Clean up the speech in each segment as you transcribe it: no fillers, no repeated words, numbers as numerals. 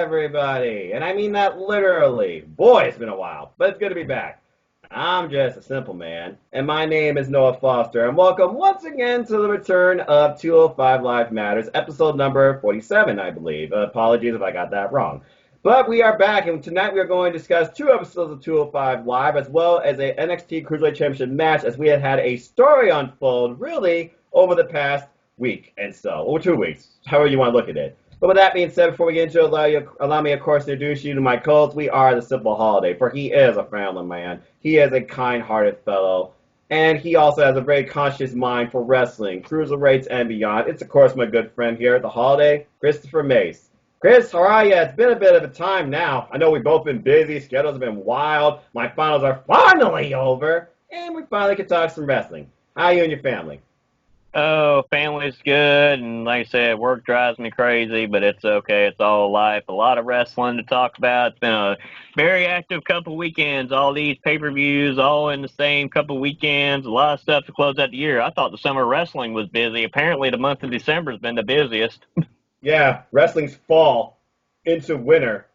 everybody. And I mean that literally. Boy, it's been a while, but it's good to be back. I'm just a simple man, and my name is Noah Foster, and welcome once again to the return of 205 Live Matters, episode number 47, I believe. Apologies if I got that wrong. But we are back, and tonight we are going to discuss two episodes of 205 Live, as well as a NXT Cruiserweight Championship match, as we had had a story unfold, really, over the past week and so, or 2 weeks, however you want to look at it. But with that being said, before we get into it, allow me, of course, to introduce you to my co-host. We are the Simple Holiday, for he is a family man. He is a kind-hearted fellow, and he also has a very conscious mind for wrestling, cruiserweights, and beyond. It's, of course, my good friend here, the Holiday, Christopher Mace. Chris, how are you? It's been a bit of a time now. I know we've both been busy. Schedules have been wild. My finals are finally over, and we finally can talk some wrestling. How are you and your family? Oh, family's good, and like I said, work drives me crazy, but it's okay. It's all life. A lot of wrestling to talk about. It's been a very active couple weekends. All these pay-per-views, all in the same couple weekends. A lot of stuff to close out the year. I thought the summer wrestling was busy. Apparently, the month of December has been the busiest. Yeah, wrestling's fall into winter.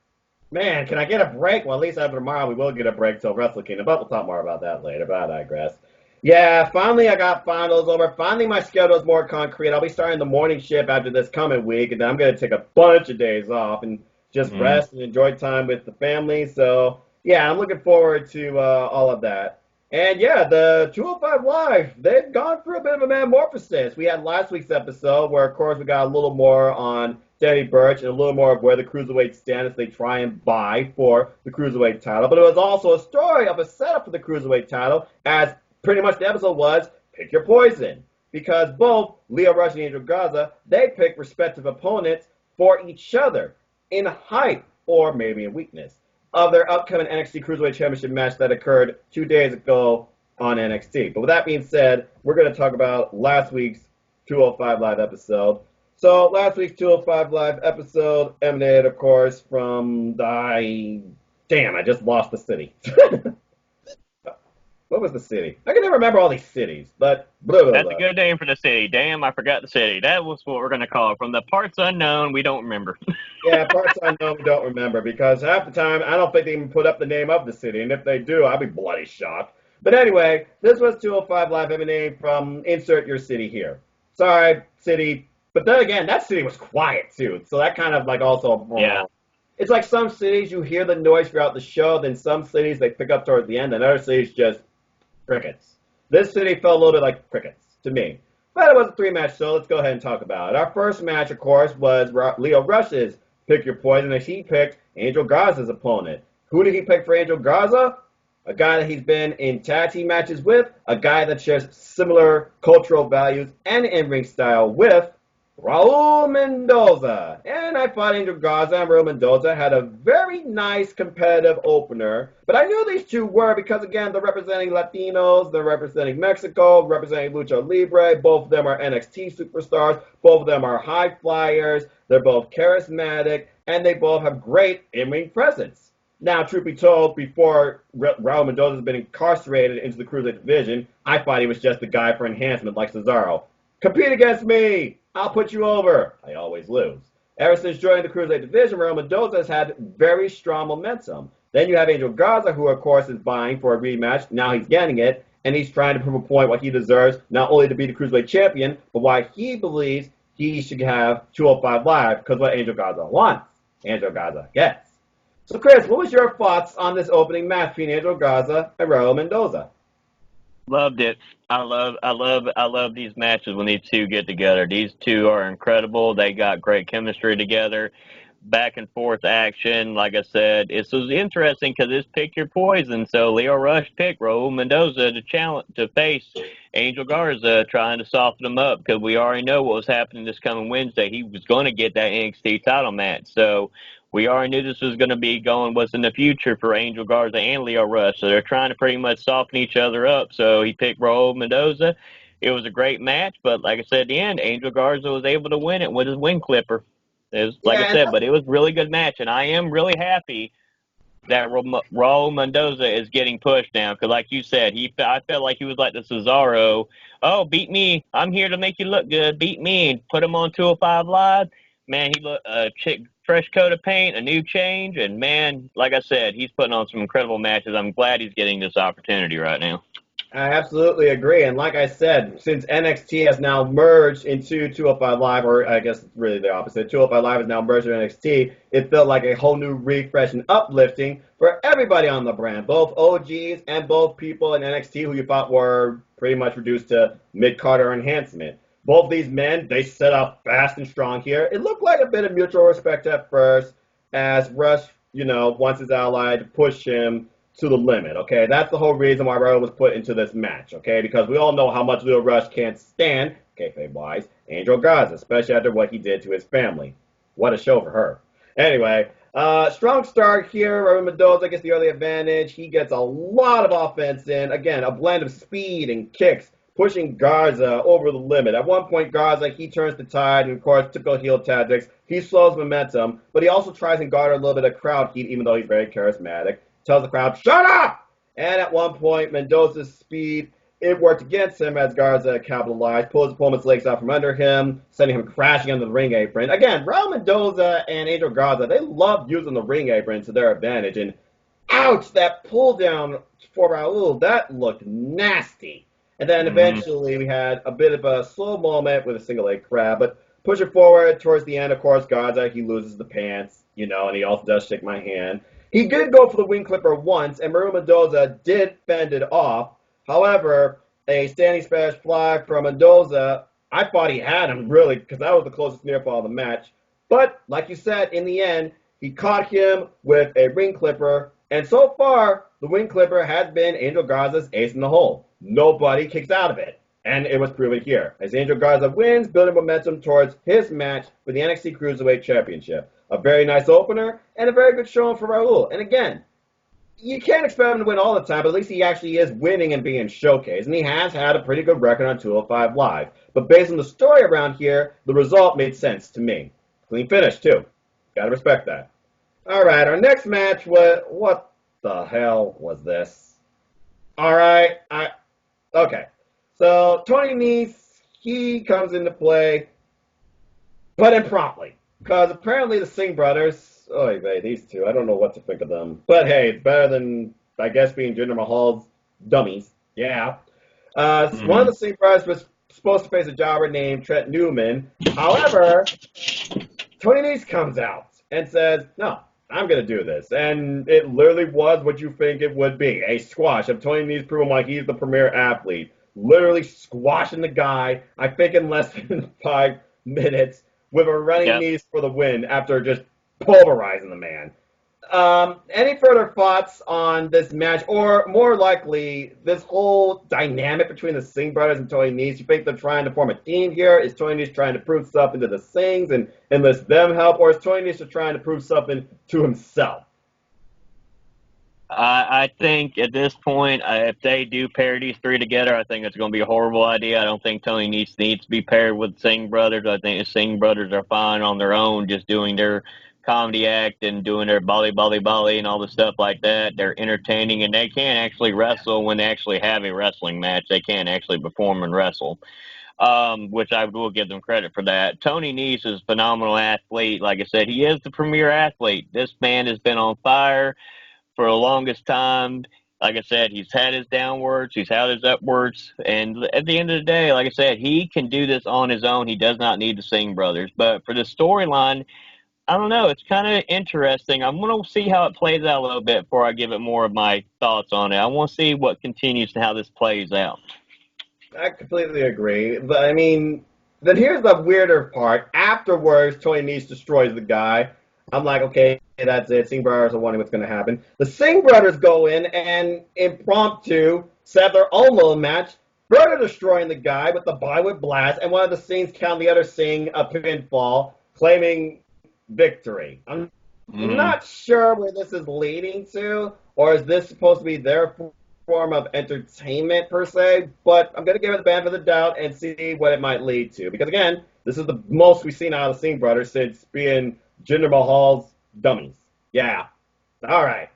Man, can I get a break? Well, at least after tomorrow, we will get a break till Wrestle Kingdom, but we'll talk more about that later, but I digress. Yeah, finally I got finals over. Finally my schedule is more concrete. I'll be starting the morning shift after this coming week, and then I'm going to take a bunch of days off and just rest and enjoy time with the family. So, yeah, I'm looking forward to all of that. And, yeah, the 205 Live, they've gone through a bit of a metamorphosis. We had last week's episode where, of course, we got a little more on Danny Burch and a little more of where the Cruiserweight stand as they try and vie for the Cruiserweight title. But it was also a story of a setup for the Cruiserweight title, as pretty much the episode was pick your poison, because both Lio Rush and Angel Garza, they picked respective opponents for each other in height or maybe in weakness of their upcoming NXT Cruiserweight Championship match that occurred 2 days ago on NXT. But with that being said, we're going to talk about last week's 205 Live episode. So last week's 205 Live episode emanated, of course, from I just lost the city. What was the city? I can never remember all these cities, but blah, blah, That's blah. a good name for the city. Damn, I forgot the city. That was what we're going to call it. From the parts unknown, we don't remember. Yeah, parts I know don't remember, because half the time I don't think they even put up the name of the city, and if they do, I'll be bloody shocked. But anyway, this was 205 Live emanating from insert your city here. Sorry, city. But then again, that city was quiet too, so that kind of like also. Yeah. It's like some cities you hear the noise throughout the show, then some cities they pick up towards the end, and other cities just crickets. This city felt a little bit like crickets to me. But it was a three-match show. Let's go ahead and talk about it. Our first match, of course, was Lio Rush's Pick Your Poison, as he picked Angel Garza's opponent. Who did he pick for Angel Garza? A guy that he's been in tag team matches with, a guy that shares similar cultural values and in-ring style with Raul Mendoza. And I thought Angel Garza and Raul Mendoza had a very nice competitive opener. But I knew these two were because, again, they're representing Latinos, they're representing Mexico, representing Lucha Libre. Both of them are NXT superstars. Both of them are high flyers. They're both charismatic, and they both have great in-ring presence. Now, truth be told, before Raul Mendoza has been incarcerated into the Cruiserweight division, I thought he was just a guy for enhancement like Cesaro. Compete against me! I'll put you over. I always lose. Ever since joining the Cruiserweight division, Raul Mendoza has had very strong momentum. Then you have Angel Garza, who of course is vying for a rematch. Now he's getting it, and he's trying to prove a point what he deserves, not only to be the Cruiserweight champion, but why he believes he should have 205 Live, because what Angel Garza wants, Angel Garza gets. So Chris, what was your thoughts on this opening match between Angel Garza and Raul Mendoza? Loved it. I love these matches when these two get together. These two are incredible. They got great chemistry together. Back and forth action. Like I said, it was interesting because it's pick your poison. So Lio Rush picked Raul Mendoza to face Angel Garza, trying to soften him up because we already know what was happening this coming Wednesday. He was going to get that NXT title match. So we already knew this was going to be what's in the future for Angel Garza and Lio Rush. So they're trying to pretty much soften each other up. So he picked Raul Mendoza. It was a great match, but like I said at the end, Angel Garza was able to win it with his wing clipper. It was, like I said, but it was a really good match, and I am really happy that Raul Mendoza is getting pushed now because, like you said, I felt like he was like the Cesaro. Oh, beat me! I'm here to make you look good. Beat me and put him on 205 Live. Man, he looked fresh coat of paint, a new change, and man, like I said, he's putting on some incredible matches. I'm glad he's getting this opportunity right now. I absolutely agree. And like I said, since NXT has now merged into 205 Live, or I guess it's really the opposite, 205 Live has now merged with NXT, it felt like a whole new refresh and uplifting for everybody on the brand, both OGs and both people in NXT who you thought were pretty much reduced to mid-Carter enhancement. Both these men, they set up fast and strong here. It looked like a bit of mutual respect at first as Rush, wants his ally to push him to the limit, okay? That's the whole reason why Riddle was put into this match, okay? Because we all know how much Leo Rush can't stand, kayfabe-wise, Angel Garza, especially after what he did to his family. What a show for her. Anyway, strong start here. Raul Mendoza gets the early advantage. He gets a lot of offense in. Again, a blend of speed and kicks, pushing Garza over the limit. At one point, Garza, he turns the tide, and of course, typical heel tactics. He slows momentum, but he also tries and garner a little bit of crowd heat, even though he's very charismatic. Tells the crowd, shut up! And at one point, Mendoza's speed, it worked against him as Garza capitalized, pulls his opponent's legs out from under him, sending him crashing under the ring apron. Again, Raul Mendoza and Angel Garza, they love using the ring apron to their advantage. And ouch, that pull down for Raul, that looked nasty. And then eventually we had a bit of a slow moment with a single leg crab, but pushing forward towards the end, of course, Garza, he loses the pants, and he also does shake my hand. He did go for the wing clipper once, and Maru Mendoza did fend it off. However, a standing Spanish fly from Mendoza, I thought he had him, really, because that was the closest near fall of the match. But, like you said, in the end, he caught him with a wing clipper, and so far, the wing clipper has been Angel Garza's ace in the hole. Nobody kicks out of it, and it was proven here, as Angel Garza wins, building momentum towards his match for the NXT Cruiserweight Championship. A very nice opener, and a very good showing for Raul. And again, you can't expect him to win all the time, but at least he actually is winning and being showcased. And he has had a pretty good record on 205 Live. But based on the story around here, the result made sense to me. Clean finish, too. Gotta respect that. Alright, our next match was... What the hell was this? Alright, okay. So, Tony Nese, he comes into play, but impromptu. Because apparently the Singh brothers, these two, I don't know what to think of them. But hey, it's better than, I guess, being Jinder Mahal's dummies. Yeah. One of the Singh brothers was supposed to face a jobber named Trent Newman. However, Tony Nese comes out and says, no, I'm going to do this. And it literally was what you think it would be. A squash of Tony Nese proving like he's the premier athlete. Literally squashing the guy, I think in less than 5 minutes. With a running knees for the win after just pulverizing the man. Any further thoughts on this match, or more likely, this whole dynamic between the Singh brothers and Tony Nese? You think they're trying to form a team here? Is Tony Nese trying to prove something to the Singhs and enlist them help, or is Tony Nese trying to prove something to himself? I think at this point, if they do pair these three together, I think it's going to be a horrible idea. I don't think Tony Nese needs to be paired with Singh brothers. I think the Singh brothers are fine on their own, just doing their comedy act and doing their bolly and all the stuff like that. They're entertaining, and they can actually wrestle when they actually have a wrestling match. They can actually perform and wrestle, which I will give them credit for that. Tony Nese is a phenomenal athlete. Like I said, he is the premier athlete. This man has been on fire for the longest time. Like I said, he's had his downwards, he's had his upwards, and at the end of the day, like I said, he can do this on his own. He does not need the Singh brothers. But for the storyline, I don't know. It's kind of interesting. I'm going to see how it plays out a little bit before I give it more of my thoughts on it. I want to see what continues and how this plays out. I completely agree. But, I mean, then here's the weirder part. Afterwards, Tony Nese destroys the guy. I'm like, okay, that's it. Singh brothers are wondering what's going to happen. The Singh brothers go in and impromptu set their own little match, further destroying the guy with the Bollywood blast, and one of the Singhs count the other Singh a pinfall, claiming victory. I'm not sure where this is leading to, or is this supposed to be their form of entertainment per se, but I'm going to give it the benefit of the doubt and see what it might lead to. Because again, this is the most we've seen out of the Singh brothers since being Jinder Mahal's dummies. Yeah. All right.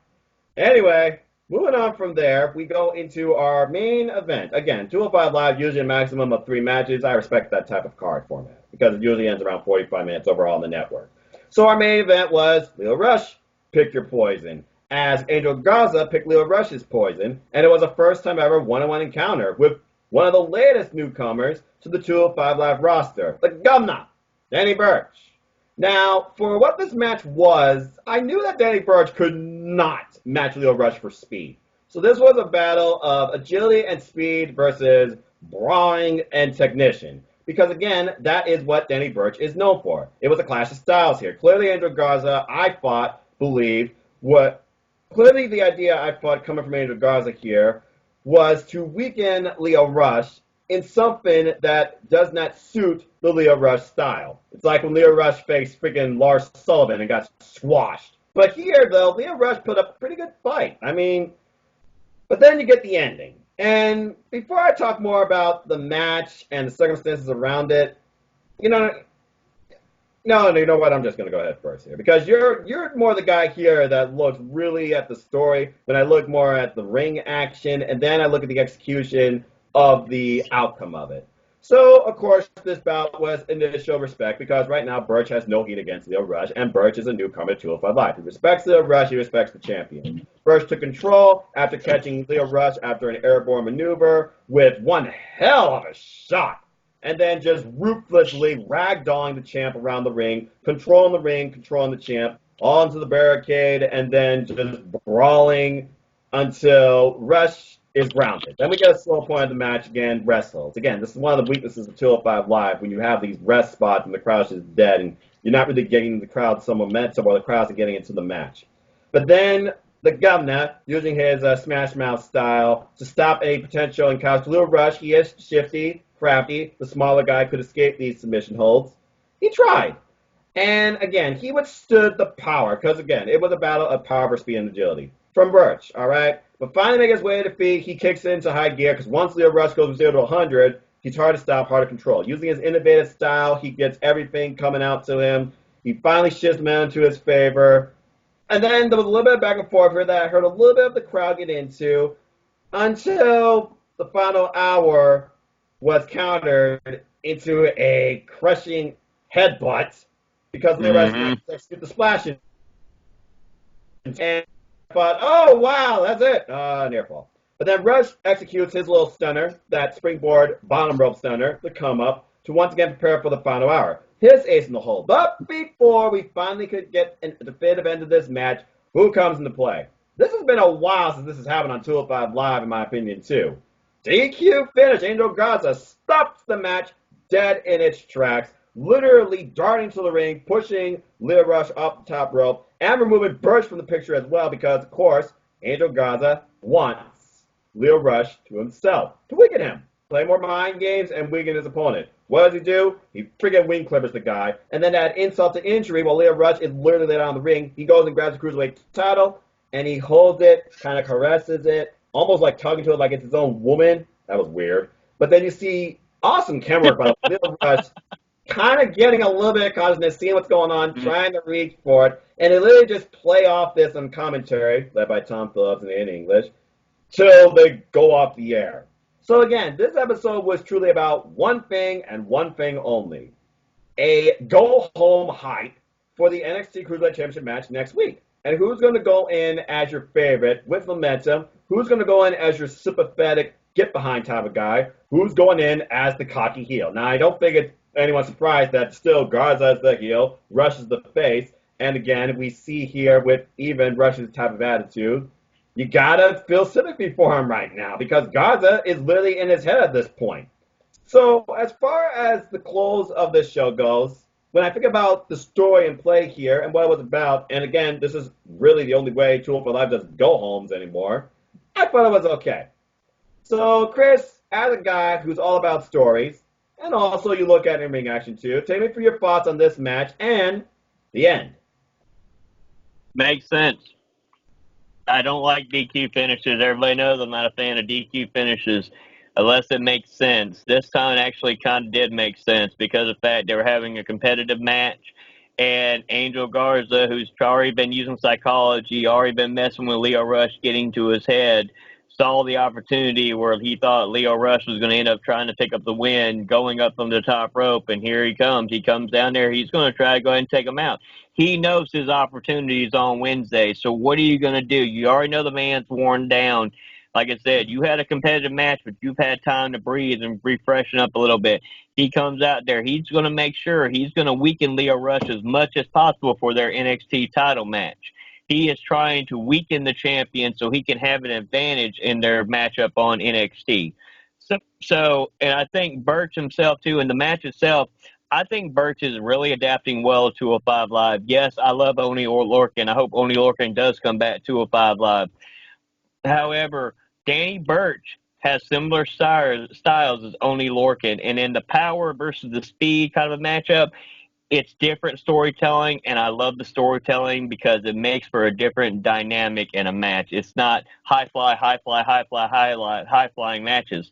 Anyway, moving on from there, we go into our main event. Again, 205 Live, usually a maximum of 3 matches. I respect that type of card format because it usually ends around 45 minutes overall on the network. So our main event was Lio Rush, pick your poison, as Angel Garza picked Lio Rush's poison, and it was a first time ever one-on-one encounter with one of the latest newcomers to the 205 Live roster, the Governor, Danny Burch. Now, for what this match was, I knew that Danny Burch could not match Lio Rush for speed. So this was a battle of agility and speed versus brawling and technician. Because again, that is what Danny Burch is known for. It was a clash of styles here. Clearly, Angel Garza, clearly the idea I thought coming from Angel Garza here was to weaken Lio Rush in something that does not suit the Lio Rush style. It's like when Lio Rush faced freaking Lars Sullivan and got squashed. But here, though, Lio Rush put up a pretty good fight. I mean, but then you get the ending. And before I talk more about the match and the circumstances around it, you know what? I'm just going to go ahead first here. Because you're more the guy here that looks really at the story, when I look more at the ring action, and then I look at the execution of the outcome of it. So, of course, this bout was initial respect, because right now Burch has no heat against Lio Rush, and Burch is a newcomer to 205 Live. He respects Lio Rush, he respects the champion. Burch took control after catching Lio Rush after an airborne maneuver with one hell of a shot, and then just ruthlessly ragdolling the champ around the ring, controlling the champ, onto the barricade, and then just brawling until Rush is grounded. Then we get a slow point of the match again, rest holds. Again, this is one of the weaknesses of 205 Live, when you have these rest spots and the crowd's just dead and you're not really getting the crowd some momentum or the crowd's getting into the match. But then the Governor, using his Smash Mouth style to stop any potential encounters. Lio Rush, he is shifty, crafty. The smaller guy could escape these submission holds. He tried. And again, he withstood the power, because again, it was a battle of power versus speed and agility. From Burch, all right? But finally makes his way to defeat, he kicks into high gear, because once Lio Rush goes from 0 to 100, he's hard to stop, hard to control. Using his innovative style, he gets everything coming out to him. He finally shifts the momentum to his favor. And then there was a little bit of back and forth here that I heard a little bit of the crowd get into, until the final hour was countered into a crushing headbutt, because Lio Rush executed the splash. And I thought, oh, wow, that's it. Near fall. But then Rush executes his little stunner, that springboard bottom rope stunner, the come up, to once again prepare for the final hour. His ace in the hole. But before we finally could get a definitive end of this match, who comes into play? This has been a while since this has happened on 205 Live, in my opinion, too. DQ finish. Angel Garza stops the match dead in its tracks, literally darting to the ring, pushing Lio Rush off the top rope, and removing Burch from the picture as well, because, of course, Angel Garza wants Lio Rush to himself, to weaken him, play more mind games, and weaken his opponent. What does he do? He friggin' wing clippers the guy, and then add insult to injury while Lio Rush is literally laid on the ring. He goes and grabs the Cruiserweight title, and he holds it, kind of caresses it, almost like tugging to it like it's his own woman. That was weird. But then you see awesome camera work by Lio Rush, kind of getting a little bit of consciousness, seeing what's going on, trying to reach for it, and they literally just play off this on commentary, led by Tom Phillips in English, till they go off the air. So again, this episode was truly about one thing and one thing only. A go-home hype for the NXT Cruiserweight Championship match next week. And who's going to go in as your favorite with momentum? Who's going to go in as your sympathetic, get-behind type of guy? Who's going in as the cocky heel? Now, I don't think it's anyone surprised that still Garza is the heel, Rush is the face, and again, we see here with even Rush's type of attitude, you gotta feel sympathy for him right now, because Garza is literally in his head at this point. So, as far as the close of this show goes, when I think about the story and play here and what it was about, and again, this is really the only way 205 Live doesn't go homes anymore, I thought it was okay. So, Chris, as a guy who's all about stories, and also you look at in-ring action too, take me through your thoughts on this match and the end. Makes sense. I don't like DQ finishes. Everybody knows I'm not a fan of DQ finishes unless it makes sense. This time it actually kind of did make sense because of the fact they were having a competitive match, and Angel Garza, who's already been using psychology, already been messing with Lio Rush, getting to his head, saw the opportunity where he thought Leo Rush was going to end up trying to pick up the win, going up from the top rope, and here he comes. He comes down there. He's going to try to go ahead and take him out. He knows his opportunity is on Wednesday. So what are you going to do? You already know the man's worn down. Like I said, you had a competitive match, but you've had time to breathe and refreshen up a little bit. He comes out there. He's going to make sure he's going to weaken Leo Rush as much as possible for their NXT title match. He is trying to weaken the champion so he can have an advantage in their matchup on NXT. And I think Birch himself, too, in the match itself, I think Birch is really adapting well to 205 Live. Yes, I love Oney Lorcan. I hope Oney Lorcan does come back to 205 Live. However, Danny Birch has similar styles as Oney Lorcan, and in the power versus the speed kind of a matchup, it's different storytelling, and I love the storytelling because it makes for a different dynamic in a match. It's not high flying matches.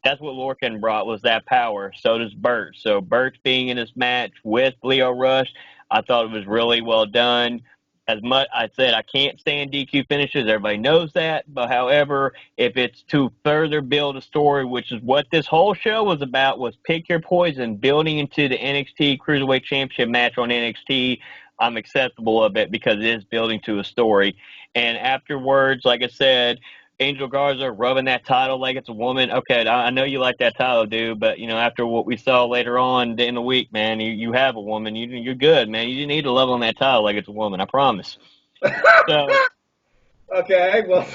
That's what Lorcan brought, was that power. So does Birch. So Birch being in this match with Leo Rush, I thought it was really well done. As much I said, I can't stand DQ finishes. Everybody knows that. But however, if it's to further build a story, which is what this whole show was about, was pick your poison, building into the NXT Cruiserweight Championship match on NXT, I'm acceptable of it because it is building to a story. And afterwards, like I said, Angel Garza rubbing that title like it's a woman. Okay, I know you like that title, dude, but, after what we saw later on in the week, man, you have a woman. You're good, man. You need to love on that title like it's a woman. I promise. So, okay, well.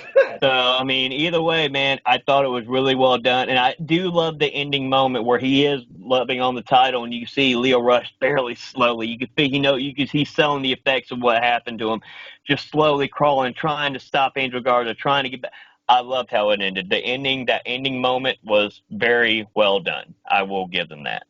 Either way, man, I thought it was really well done. And I do love the ending moment where he is loving on the title and you see Leo Rush barely slowly. You can see, he's selling the effects of what happened to him, just slowly crawling, trying to stop Angel Garza, trying to get back. I loved how it ended. That ending moment was very well done. I will give them that.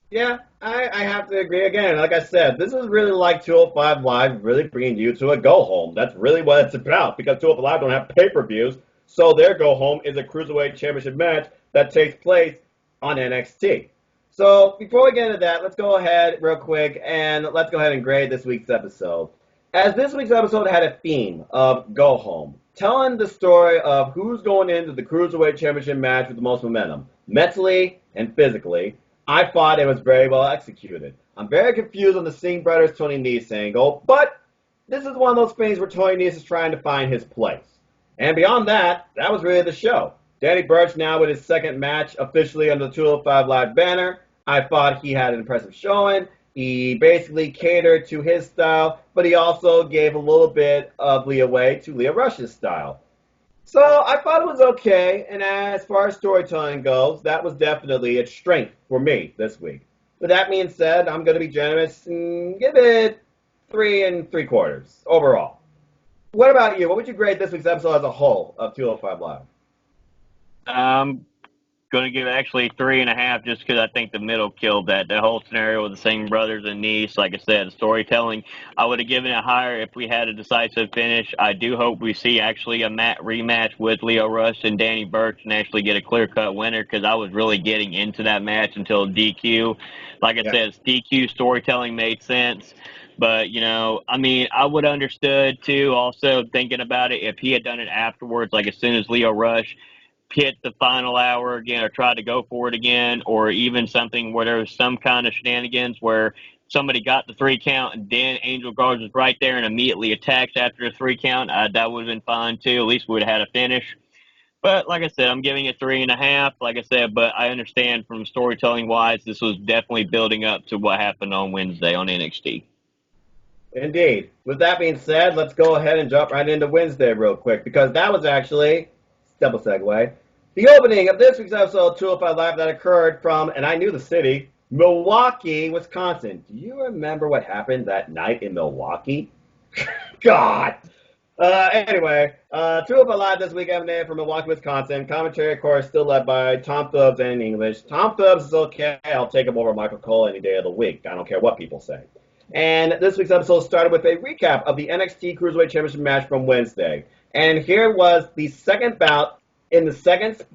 Yeah, I have to agree again. Like I said, this is really like 205 Live really bringing you to a go-home. That's really what it's about because 205 Live don't have pay-per-views, so their go-home is a Cruiserweight Championship match that takes place on NXT. So before we get into that, let's go ahead real quick and let's go ahead and grade this week's episode. As this week's episode had a theme of go-home, telling the story of who's going into the Cruiserweight Championship match with the most momentum, mentally and physically, I thought it was very well executed. I'm very confused on the Singh brothers Tony Nese angle, but this is one of those things where Tony Nese is trying to find his place. And beyond that, that was really the show. Danny Burch now with his second match officially under the 205 Live banner. I thought he had an impressive showing. He basically catered to his style, but he also gave a little bit of leeway to Leo Rush's style. So I thought it was okay, and as far as storytelling goes, that was definitely its strength for me this week. With that being said, I'm going to be generous and give it 3 3/4 overall. What about you? What would you grade this week's episode as a whole of 205 Live? Going to give it actually 3.5 just because I think the middle killed that. The whole scenario with the Singh brothers and Nese, like I said, the storytelling, I would have given it higher if we had a decisive finish. I do hope we see actually a rematch with Leo Rush and Danny Burch and actually get a clear-cut winner because I was really getting into that match until DQ. Like I said, DQ storytelling made sense. But, I would have understood, too, also thinking about it, if he had done it afterwards, like as soon as Leo Rush hit the final hour again or tried to go for it again, or even something where there was some kind of shenanigans where somebody got the 3 count and then Angel Garza was right there and immediately attacked after the 3 count, that would have been fine too. At least we would have had a finish. But like I said, I'm giving it 3.5, like I said, but I understand from storytelling wise, this was definitely building up to what happened on Wednesday on NXT. Indeed. With that being said, let's go ahead and jump right into Wednesday real quick because that was actually double segue. The opening of this week's episode of 205 Live that occurred from, and I knew the city, Milwaukee, Wisconsin. Do you remember what happened that night in Milwaukee? God! Anyway, 205 Live this week emanated from Milwaukee, Wisconsin. Commentary, of course, still led by Tom Thubbs and in English. Tom Thubbs is okay. I'll take him over Michael Cole any day of the week. I don't care what people say. And this week's episode started with a recap of the NXT Cruiserweight Championship match from Wednesday. And here was the second bout in the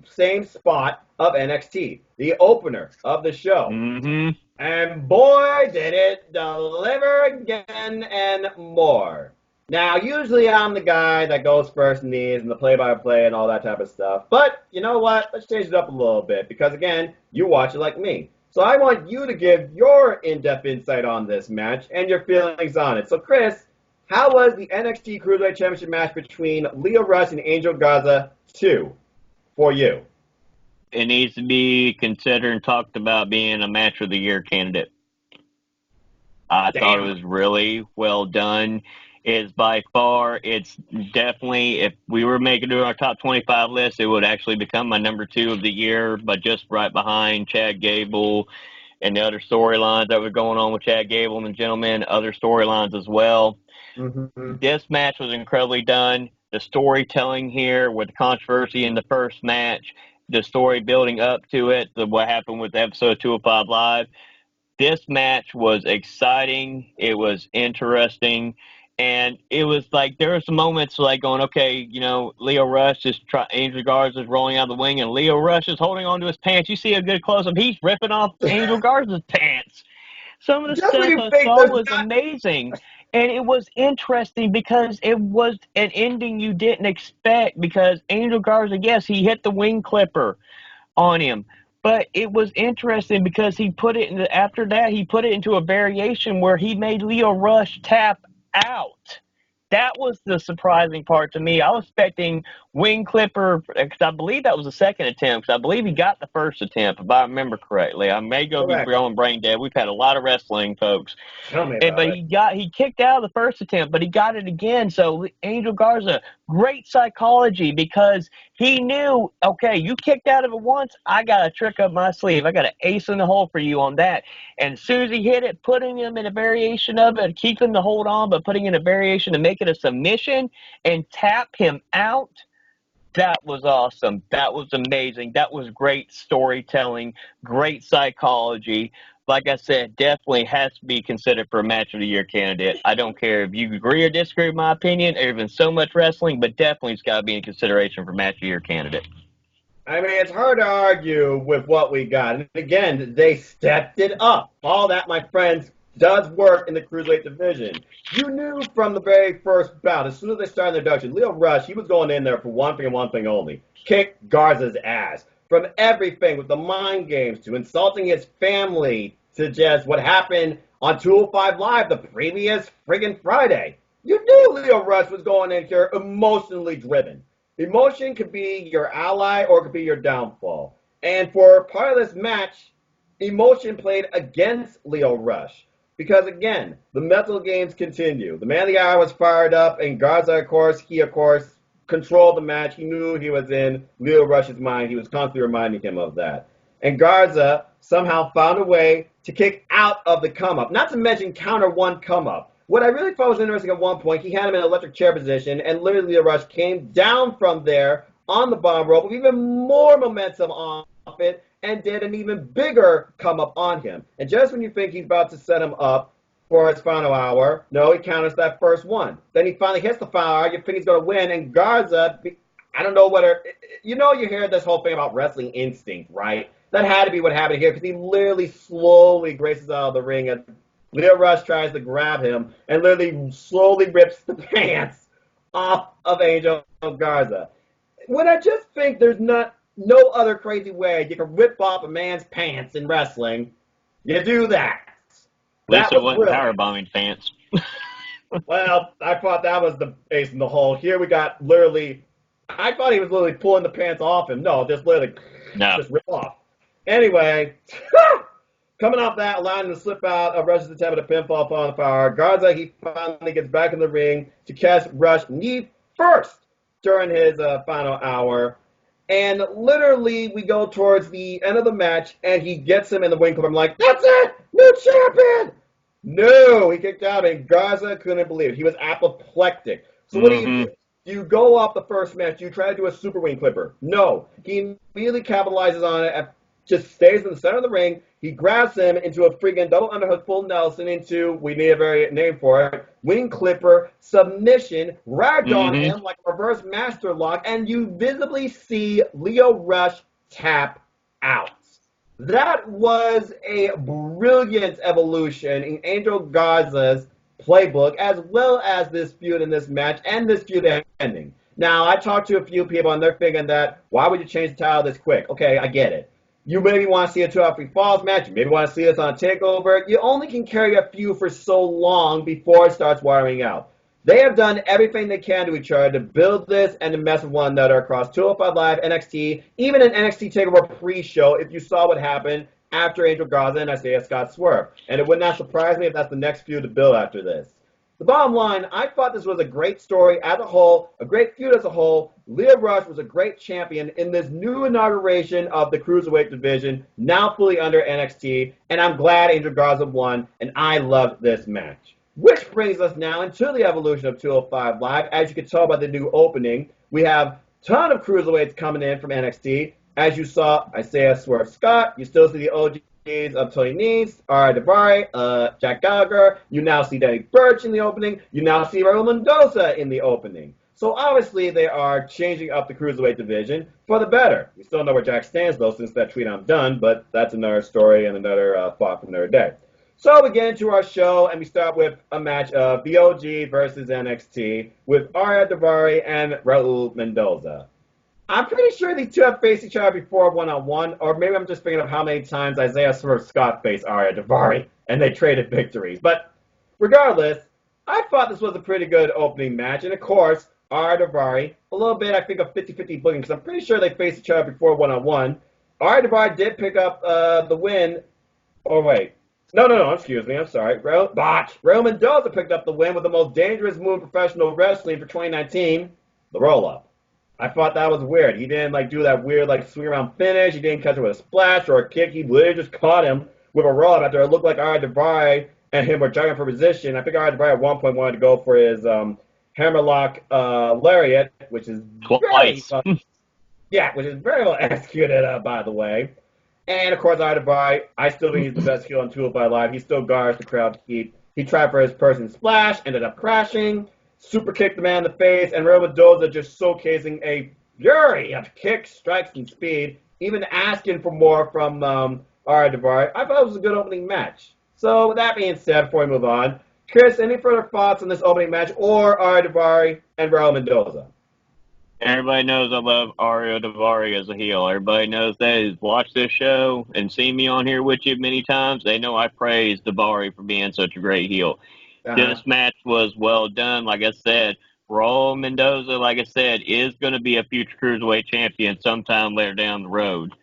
same spot of NXT, the opener of the show. Mm-hmm. And boy, did it deliver again and more. Now, usually I'm the guy that goes first in these and the play-by-play and all that type of stuff. But you know what? Let's change it up a little bit because, again, you watch it like me. So I want you to give your in-depth insight on this match and your feelings on it. So, Chris, how was the NXT Cruiserweight Championship match between Lio Rush and Angel Garza 2 for you? It needs to be considered and talked about being a match of the year candidate. I thought it Damn. was really well done. It's by far, it's definitely, if we were making our top 25 list, it would actually become my number 2 of the year, but just right behind Chad Gable and the other storylines that were going on with Chad Gable and the gentleman, other storylines as well. Mm-hmm. This match was incredibly done. The storytelling here with the controversy in the first match, the story building up to it, what happened with episode 205 Live. This match was exciting. It was interesting. And it was like there were some moments like going, okay, Lio Rush Angel Garza's rolling out of the wing, and Lio Rush is holding onto his pants. You see a good close up. He's ripping off Angel Garza's pants. Some of the Just when stuff you I think saw there's was not. amazing. And it was interesting because it was an ending you didn't expect because Angel Garza, yes, he hit the wing clipper on him. But it was interesting because after that, he put it into a variation where he made Lio Rush tap out. That was the surprising part to me. I was expecting wing clipper, because I believe that was the second attempt, because I believe he got the first attempt, if I remember correctly. I may be Correct. going brain dead. We've had a lot of wrestling, folks. Tell me But about it. he kicked out of the first attempt, but he got it again. So Angel Garza, great psychology because he knew, okay, you kicked out of it once, I got a trick up my sleeve. I got an ace in the hole for you on that. And as soon as he hit it, putting him in a variation of it, keeping the hold on, but putting in a variation to make it a submission and tap him out. That was awesome. That was amazing. That was great storytelling, great psychology. Like I said, definitely has to be considered for a match of the year candidate. I don't care if you agree or disagree with my opinion. There's been so much wrestling, but definitely it's got to be in consideration for match of the year candidate. I mean, it's hard to argue with what we got. And again, they stepped it up. All that, my friends, does work in the Cruiserweight division. You knew from the very first bout, as soon as they started the introduction, Lio Rush, he was going in there for one thing and one thing only. Kick Garza's ass. From everything, with the mind games, to insulting his family, to just what happened on 205 Live the previous friggin' Friday. You knew Lio Rush was going in here emotionally driven. Emotion could be your ally or it could be your downfall. And for part of this match, emotion played against Lio Rush. Because again, the mental games continue. The man of the hour was fired up, and Garza, of course, controlled the match. He knew he was in Lio Rush's mind. He was constantly reminding him of that. And Garza somehow found a way to kick out of the come up. Not to mention counter one come up. What I really thought was interesting at one point, he had him in an electric chair position, and literally Lio Rush came down from there on the bottom rope with even more momentum off it and did an even bigger come up on him. And just when you think he's about to set him up for his final hour, no, he counters that first one. Then he finally hits the final hour. You think he's going to win, and Garza, I don't know whether, you hear this whole thing about wrestling instinct, right? That had to be what happened here because he literally slowly graces out of the ring as Lio Rush tries to grab him and literally slowly rips the pants off of Angel Garza. When I just think there's no other crazy way you can rip off a man's pants in wrestling, you do that. At least That it was wasn't brilliant. powerbombing fans. Well, I thought that was the ace in the hole. Here we got literally, I thought he was literally pulling the pants off him. No, just literally, No. just rip off. Anyway, coming off that, allowing him to slip out of Rush's attempt at a pinfall upon the power. Garza, he finally gets back in the ring to catch Rush knee first during his final hour. And literally, we go towards the end of the match, and he gets him in the wing club. I'm like, that's it! New champion! No, he kicked out, and Garza couldn't believe it. He was apoplectic. So what do you do? You go off the first match. You try to do a super wing clipper. No. He immediately capitalizes on it, just stays in the center of the ring. He grabs him into a freaking double underhook full Nelson into, we need a very name for it, wing clipper, submission, ragdoll him like a reverse master lock, and you visibly see Lio Rush tap out. That was a brilliant evolution in Angel Garza's playbook, as well as this feud in this match and this feud ending. Now, I talked to a few people, and they're thinking that, why would you change the title this quick? Okay, I get it. You maybe want to see a 2 out 3 falls match. You maybe want to see this on a takeover. You only can carry a feud for so long before it starts wiring out. They have done everything they can to each other to build this and to mess with one another across 205 Live, NXT, even an NXT TakeOver pre-show, if you saw what happened after Angel Garza and Isaiah Scott swerve. And it would not surprise me if that's the next feud to build after this. The bottom line, I thought this was a great story as a whole, a great feud as a whole. Lio Rush was a great champion in this new inauguration of the Cruiserweight division, now fully under NXT, and I'm glad Angel Garza won, and I loved this match. Which brings us now into the evolution of 205 Live. As you can tell by the new opening, we have a ton of Cruiserweights coming in from NXT. As you saw, Isaiah Swerve Scott, you still see the OG of Tony Nese, R.I. Daivari, Jack Gallagher. You now see Danny Burch in the opening. You now see Raul Mendoza in the opening. So obviously they are changing up the Cruiserweight division for the better. We still know where Jack stands, though, since that tweet I'm done, but that's another story and another thought for another day. So we get into our show, and we start with a match of the OG versus NXT with R.I. Daivari and Raul Mendoza. I'm pretty sure these two have faced each other before one-on-one, or maybe I'm just thinking of how many times Isaiah Swerve Scott faced Arya Daivari, and they traded victories. But regardless, I thought this was a pretty good opening match, and of course, Arya Daivari, a little bit, I think, of 50-50 booking, because I'm pretty sure they faced each other before one-on-one. Arya Daivari did pick up the win. Oh, wait. No, excuse me, I'm sorry. Raul Mendoza picked up the win with the most dangerous move in professional wrestling for 2019, the roll-up. I thought that was weird. He didn't do that weird swing around finish. He didn't catch it with a splash or a kick. He literally just caught him with a roll-up after it looked like Arya Daivari and him were jogging for position. I think Arya Daivari at one point wanted to go for his hammerlock lariat, which is twice. which is very well executed, by the way. And of course, Arya Daivari, I still think he's the best heel on 205 Live. He still guards the crowd heat. He tried for his person splash, ended up crashing. Super kicked the man in the face, and Raul Mendoza just showcasing a fury of kicks, strikes, and speed, even asking for more from Arya Daivari. I thought it was a good opening match. So with that being said, before we move on, Chris, any further thoughts on this opening match or Arya Daivari and Raul Mendoza? Everybody knows I love Arya Daivari as a heel. Everybody knows that. Who's watched this show and seen me on here with you many times. They know I praise Daivari for being such a great heel. This match was well done. Like I said, Raul Mendoza, like I said, is going to be a future Cruiserweight champion sometime later down the road.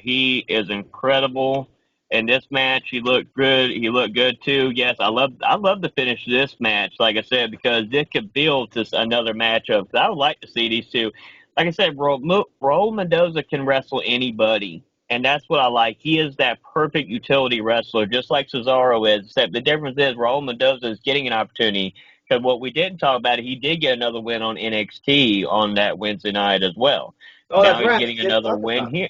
He is incredible. In this match, he looked good. He looked good, too. Yes, I love to finish this match, like I said, because this could build to another matchup. I would like to see these two. Like I said, Raul Mendoza can wrestle anybody. And that's what I like. He is that perfect utility wrestler, just like Cesaro is, except the difference is Raul Mendoza is getting an opportunity. Because what we didn't talk about, he did get another win on NXT on that Wednesday night as well. Oh, now that's he's right. getting another win here.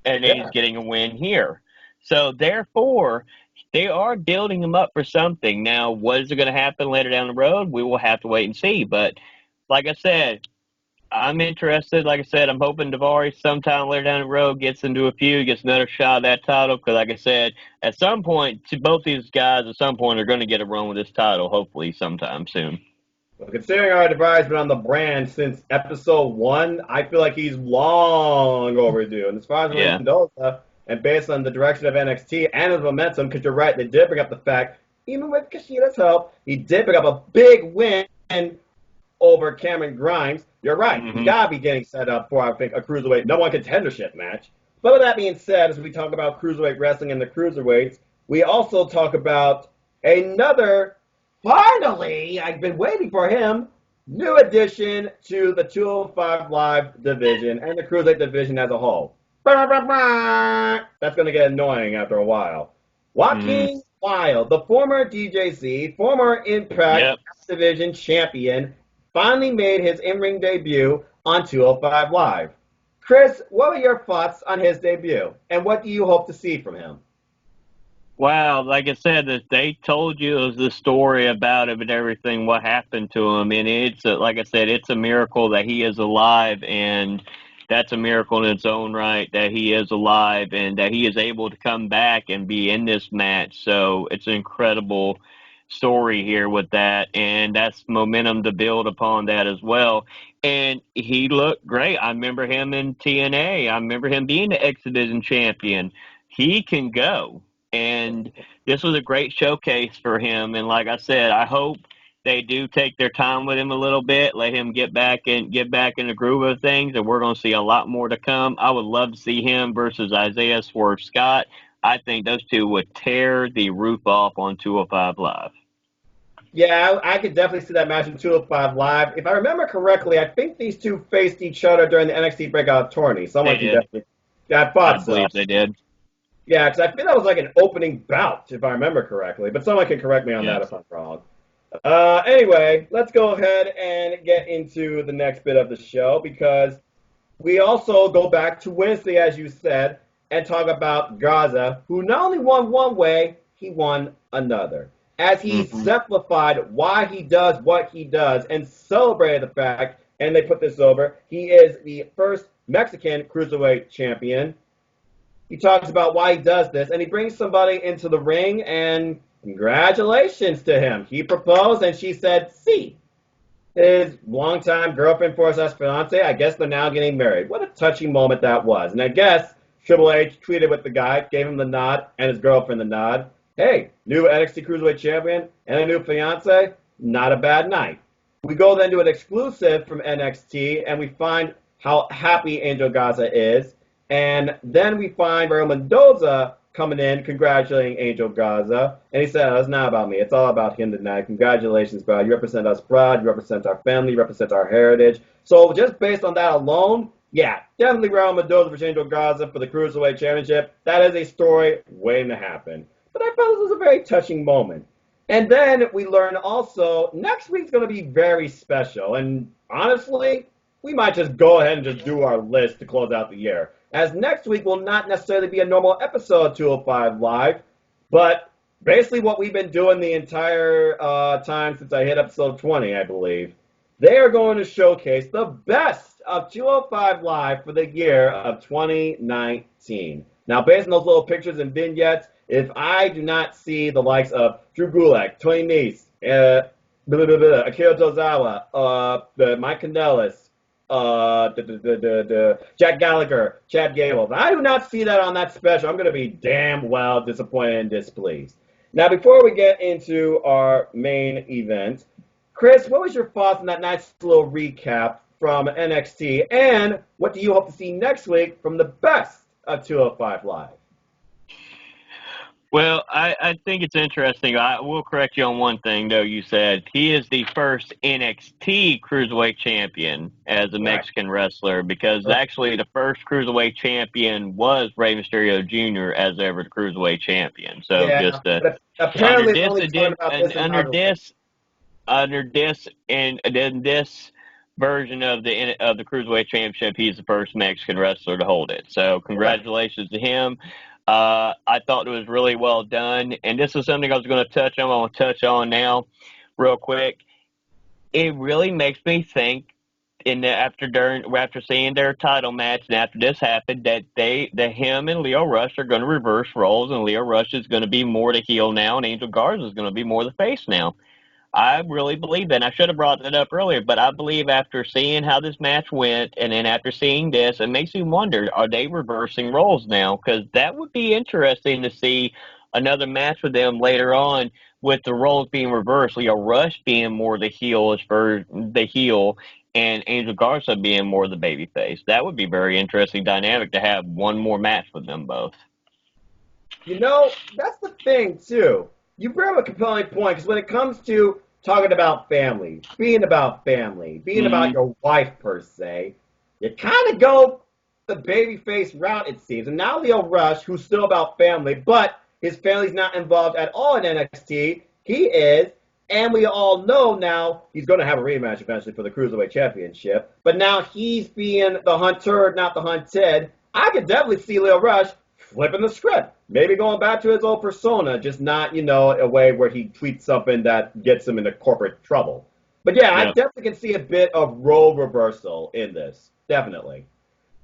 And then he's getting a win here. So, therefore, they are building him up for something. Now, what is going to happen later down the road? We will have to wait and see. But, like I said, I'm interested. Like I said, I'm hoping Daivari sometime later down the road gets into a feud, gets another shot at that title. Because, like I said, at some point, both these guys at some point are going to get a run with this title, hopefully sometime soon. Well, considering Arya Daivari been on the brand since episode 1, I feel like he's long overdue. And as far as Mendoza, and based on the direction of NXT and his momentum, because you're right, they did bring up the fact, even with Kushida's help, he did pick up a big win over Cameron Grimes. You're right. He's got to be getting set up for, I think, a Cruiserweight no one contendership match. But with that being said, as we talk about Cruiserweight wrestling and the Cruiserweights, we also talk about another, finally, I've been waiting for him, new addition to the 205 Live division and the Cruiserweight division as a whole. That's going to get annoying after a while. Joaquin Wilde, the former DJZ, former Impact Division champion, finally made his in-ring debut on 205 Live. Chris, what were your thoughts on his debut, and what do you hope to see from him? Wow, like I said, they told you the story about him and everything, what happened to him, and it's like I said, it's a miracle that he is alive, and that's a miracle in its own right that he is alive and that he is able to come back and be in this match. So it's incredible story here with that, and that's momentum to build upon that as well. And he looked great. I remember him in TNA. I remember him being the X Division champion. He can go, and this was a great showcase for him. And like I said, I hope they do take their time with him a little bit, let him get back in the groove of things, and we're going to see a lot more to come. I would love to see him versus Isaiah Swerve Scott. I think those two would tear the roof off on 205 Live. Yeah, I could definitely see that match in 205 Live. If I remember correctly, I think these two faced each other during the NXT Breakout tourney. Someone They can did. definitely. Yeah, I thought I so. believe they did. Yeah, because I think that was like an opening bout, if I remember correctly. But someone can correct me on that Yes. if I'm wrong. Anyway, let's go ahead and get into the next bit of the show because we also go back to Wednesday, as you said, and talk about Gaza, who not only won one way, he won another. As he exemplified why he does what he does and celebrated the fact, and they put this over, he is the first Mexican Cruiserweight champion. He talks about why he does this, and he brings somebody into the ring, and congratulations to him. He proposed, and she said, "Sí." His longtime girlfriend, Forces fiance, I guess they're now getting married. What a touching moment that was. And I guess Triple H tweeted with the guy, gave him the nod, and his girlfriend the nod. Hey, new NXT Cruiserweight champion and a new fiance, not a bad night. We go then to an exclusive from NXT, and we find how happy Angel Gaza is. And then we find Raul Mendoza coming in, congratulating Angel Gaza. And he said, it's not about me. It's all about him tonight. Congratulations, bro. You represent us proud. You represent our family. You represent our heritage. So just based on that alone, yeah, definitely Raul Mendoza versus Angel Gaza for the Cruiserweight Championship. That is a story waiting to happen. But I felt this was a very touching moment. And then we learn also next week's going to be very special. And honestly, we might just go ahead and just do our list to close out the year. As next week will not necessarily be a normal episode of 205 Live, but basically what we've been doing the entire time since I hit episode 20, I believe. They are going to showcase the best of 205 Live for the year of 2019. Now, based on those little pictures and vignettes, if I do not see the likes of Drew Gulak, Tony Nese, Akira Tozawa, Mike Kanellis, Jack Gallagher, Chad Gable. If I do not see that on that special, I'm going to be damn well disappointed and displeased. Now, before we get into our main event, Chris, what was your thoughts on that nice little recap from NXT, and what do you hope to see next week from the best of 205 Live? Well, I think it's interesting. I will correct you on one thing, though. You said he is the first NXT Cruiserweight champion as a Mexican wrestler, because actually the first Cruiserweight champion was Rey Mysterio Jr. as ever the Cruiserweight champion. So just apparently under this version of the Cruiserweight Championship, he's the first Mexican wrestler to hold it. So congratulations to him. I thought it was really well done, and this is something I was going to touch on. I want to touch on now, real quick. It really makes me think, after seeing their title match and after this happened, that him and Lio Rush are going to reverse roles, and Lio Rush is going to be more the heel now, and Angel Garza is going to be more the face now. I really believe that. And I should have brought that up earlier, but I believe after seeing how this match went, and then after seeing this, it makes me wonder, are they reversing roles now? Because that would be interesting to see another match with them later on with the roles being reversed. Lio Rush being more the heel and Angel Garza being more the babyface. That would be very interesting dynamic to have one more match with them both. You know, that's the thing, too. You bring up a compelling point, because when it comes to talking about family, being about your wife, per se, you kind of go the babyface route, it seems. And now Lio Rush, who's still about family, but his family's not involved at all in NXT, he is, and we all know now he's going to have a rematch eventually for the Cruiserweight Championship, but now he's being the hunter, not the hunted. I could definitely see Lio Rush flipping the script. Maybe going back to his old persona, just not, a way where he tweets something that gets him into corporate trouble. But yeah, I definitely can see a bit of role reversal in this. Definitely.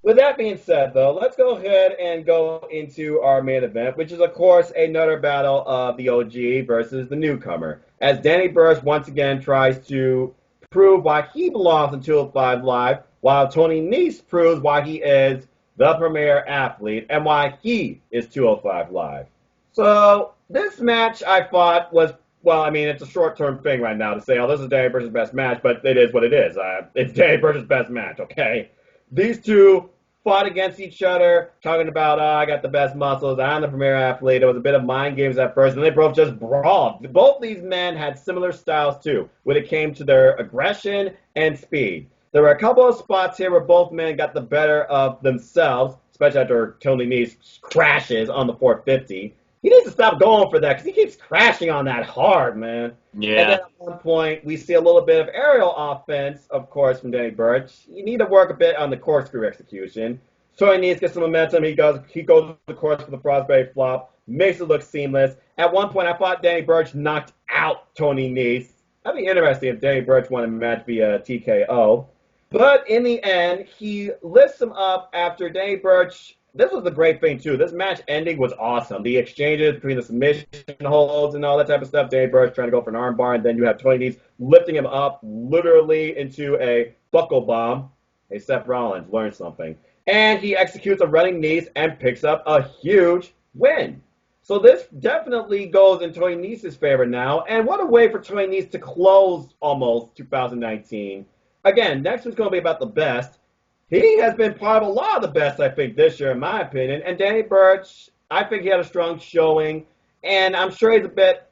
With that being said, though, let's go ahead and go into our main event, which is, of course, another battle of the OG versus the newcomer. As Danny Burch once again tries to prove why he belongs in 205 Live, while Tony Nese proves why he is the premier athlete and why he is 205 Live. So, this match I thought was, well, I mean, it's a short-term thing right now to say, oh, this is Danny Burch's best match, but it is what it is. It's Danny Burch's best match, okay? These two fought against each other, talking about, oh, I got the best muscles, I'm the premier athlete. It was a bit of mind games at first, and they both just brawled. Both these men had similar styles, too, when it came to their aggression and speed. There were a couple of spots here where both men got the better of themselves, especially after Tony Nese crashes on the 450. He needs to stop going for that because he keeps crashing on that hard, man. Yeah. And then at one point, we see a little bit of aerial offense, of course, from Danny Burch. You need to work a bit on the corkscrew execution. Tony needs to get some momentum. He goes the course for the Frostberry flop, makes it look seamless. At one point, I thought Danny Burch knocked out Tony Nese. That'd be interesting if Danny Burch won a match via TKO. But in the end, he lifts him up after Danny Burch. This was the great thing, too. This match ending was awesome. The exchanges between the submission holds and all that type of stuff. Danny Burch trying to go for an arm bar, and then you have Tony Nese lifting him up literally into a buckle bomb. Hey, Seth Rollins learned something. And he executes a running Nese and picks up a huge win. So this definitely goes in Tony Nese's favor now. And what a way for Tony Nese to close almost 2019. Again, next week's going to be about the best. He has been part of a lot of the best, I think, this year, in my opinion. And Danny Burch, I think he had a strong showing. And I'm sure he's a bit,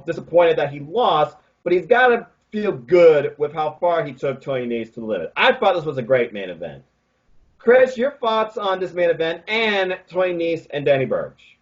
disappointed that he lost. But he's got to feel good with how far he took Tony Nese to the limit. I thought this was a great main event. Chris, your thoughts on this main event and Tony Nese and Danny Burch?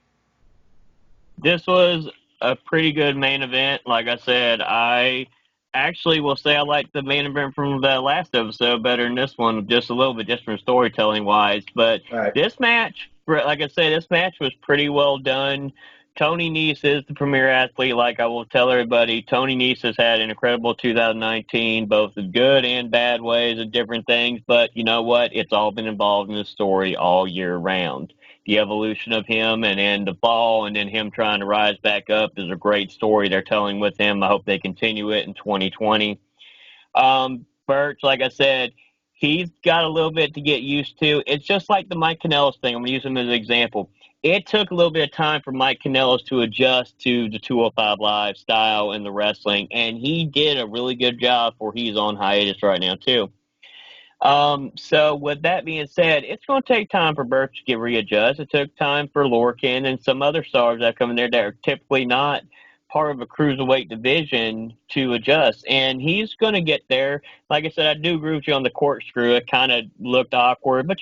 This was a pretty good main event. Like I said, I actually will say I like the main event from the last episode better than this one, just a little bit, just from storytelling wise. But Right. This match, like I said, this match was pretty well done. Tony Nese is the premier athlete. Like I will tell everybody, Tony Nese has had an incredible 2019, both in good and bad ways and different things. But you know what? It's all been involved in the story all year round. The evolution of him and then the fall and then him trying to rise back up is a great story they're telling with him. I hope they continue it in 2020. Burch, like I said, he's got a little bit to get used to. It's just like the Mike Kanellis thing. I'm going to use him as an example. It took a little bit of time for Mike Kanellis to adjust to the 205 Live style and the wrestling, and he did a really good job for he's on hiatus right now, too. So with that being said, it's going to take time for Burch to get readjusted. It took time for Lorcan and some other stars that come in there that are typically not part of a cruiserweight division to adjust. And he's going to get there. Like I said, I do agree with you on the corkscrew. It kind of looked awkward, but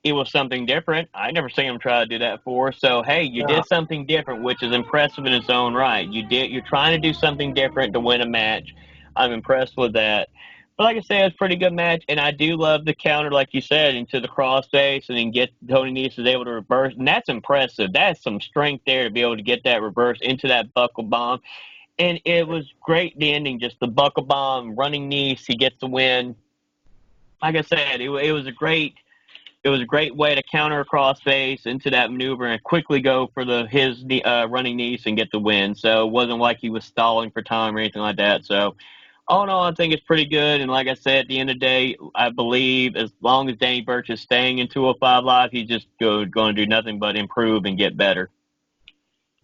it was something different. I never seen him try to do that before. So, hey, you did something different, which is impressive in its own right. You're trying to do something different to win a match. I'm impressed with that. But like I said, it's a pretty good match, and I do love the counter, like you said, into the crossface, and then get Tony Nese is able to reverse, and that's impressive. That's some strength there to be able to get that reverse into that buckle bomb, and it was great. The ending, just the buckle bomb, running Nese, he gets the win. Like I said, it was a great way to counter a crossface into that maneuver and quickly go for his running Nese and get the win. So it wasn't like he was stalling for time or anything like that. So. All in all, I think it's pretty good. And like I said, at the end of the day, I believe as long as Danny Burch is staying in 205 Live, he's just going to do nothing but improve and get better.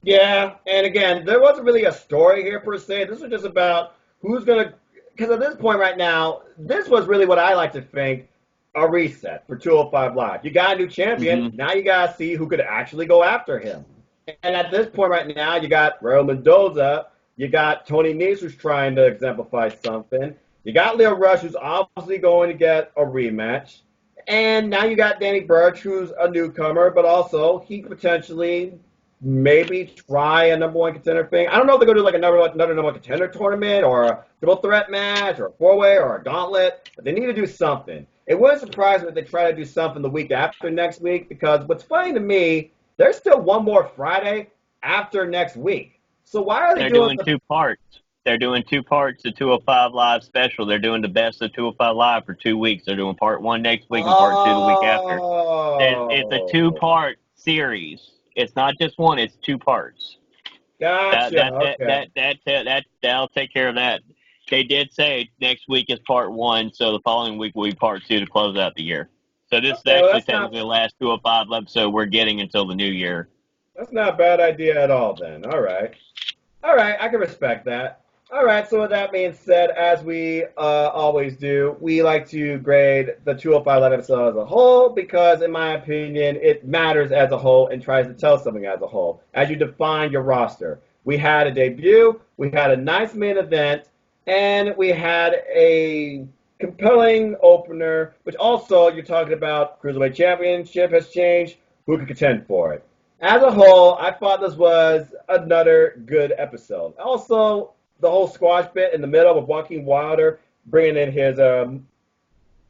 Yeah, and again, there wasn't really a story here per se. This was just about who's going to, because at this point right now, this was really what I like to think a reset for 205 Live. You got a new champion. Mm-hmm. Now you got to see who could actually go after him. And at this point right now, you got Raul Mendoza. You got Tony Nese, who's trying to exemplify something. You got Leo Rush, who's obviously going to get a rematch. And now you got Danny Burch, who's a newcomer, but also he could potentially maybe try a number one contender thing. I don't know if they're going to do like another number one contender tournament or a triple threat match or a four-way or a gauntlet, but they need to do something. It wouldn't surprise me if they try to do something the week after next week, because what's funny to me, there's still one more Friday after next week. So why are they doing two parts? They're doing two parts of 205 Live special. They're doing the best of 205 Live for 2 weeks. They're doing part one next week and part two the week after. It's a Oh, two-part series. It's not just one. It's two parts. That gotcha. that that Okay. that that'll take care of that. They did say next week is part one, so the following week will be part two to close out the year. So this is Okay, well, actually technically the last 205 episode we're getting until the new year. that's not a bad idea at all then. All right. All right, I can respect that. All right, so with that being said, as we always do, we like to grade the 205 Live episode as a whole because, in my opinion, it matters as a whole and tries to tell something as a whole. As you define your roster, we had a debut, we had a nice main event, and we had a compelling opener, which also you're talking about Cruiserweight Championship has changed. Who could contend for it? As a whole, I thought this was another good episode. Also, the whole squash bit in the middle with Joaquin Wilder bringing in his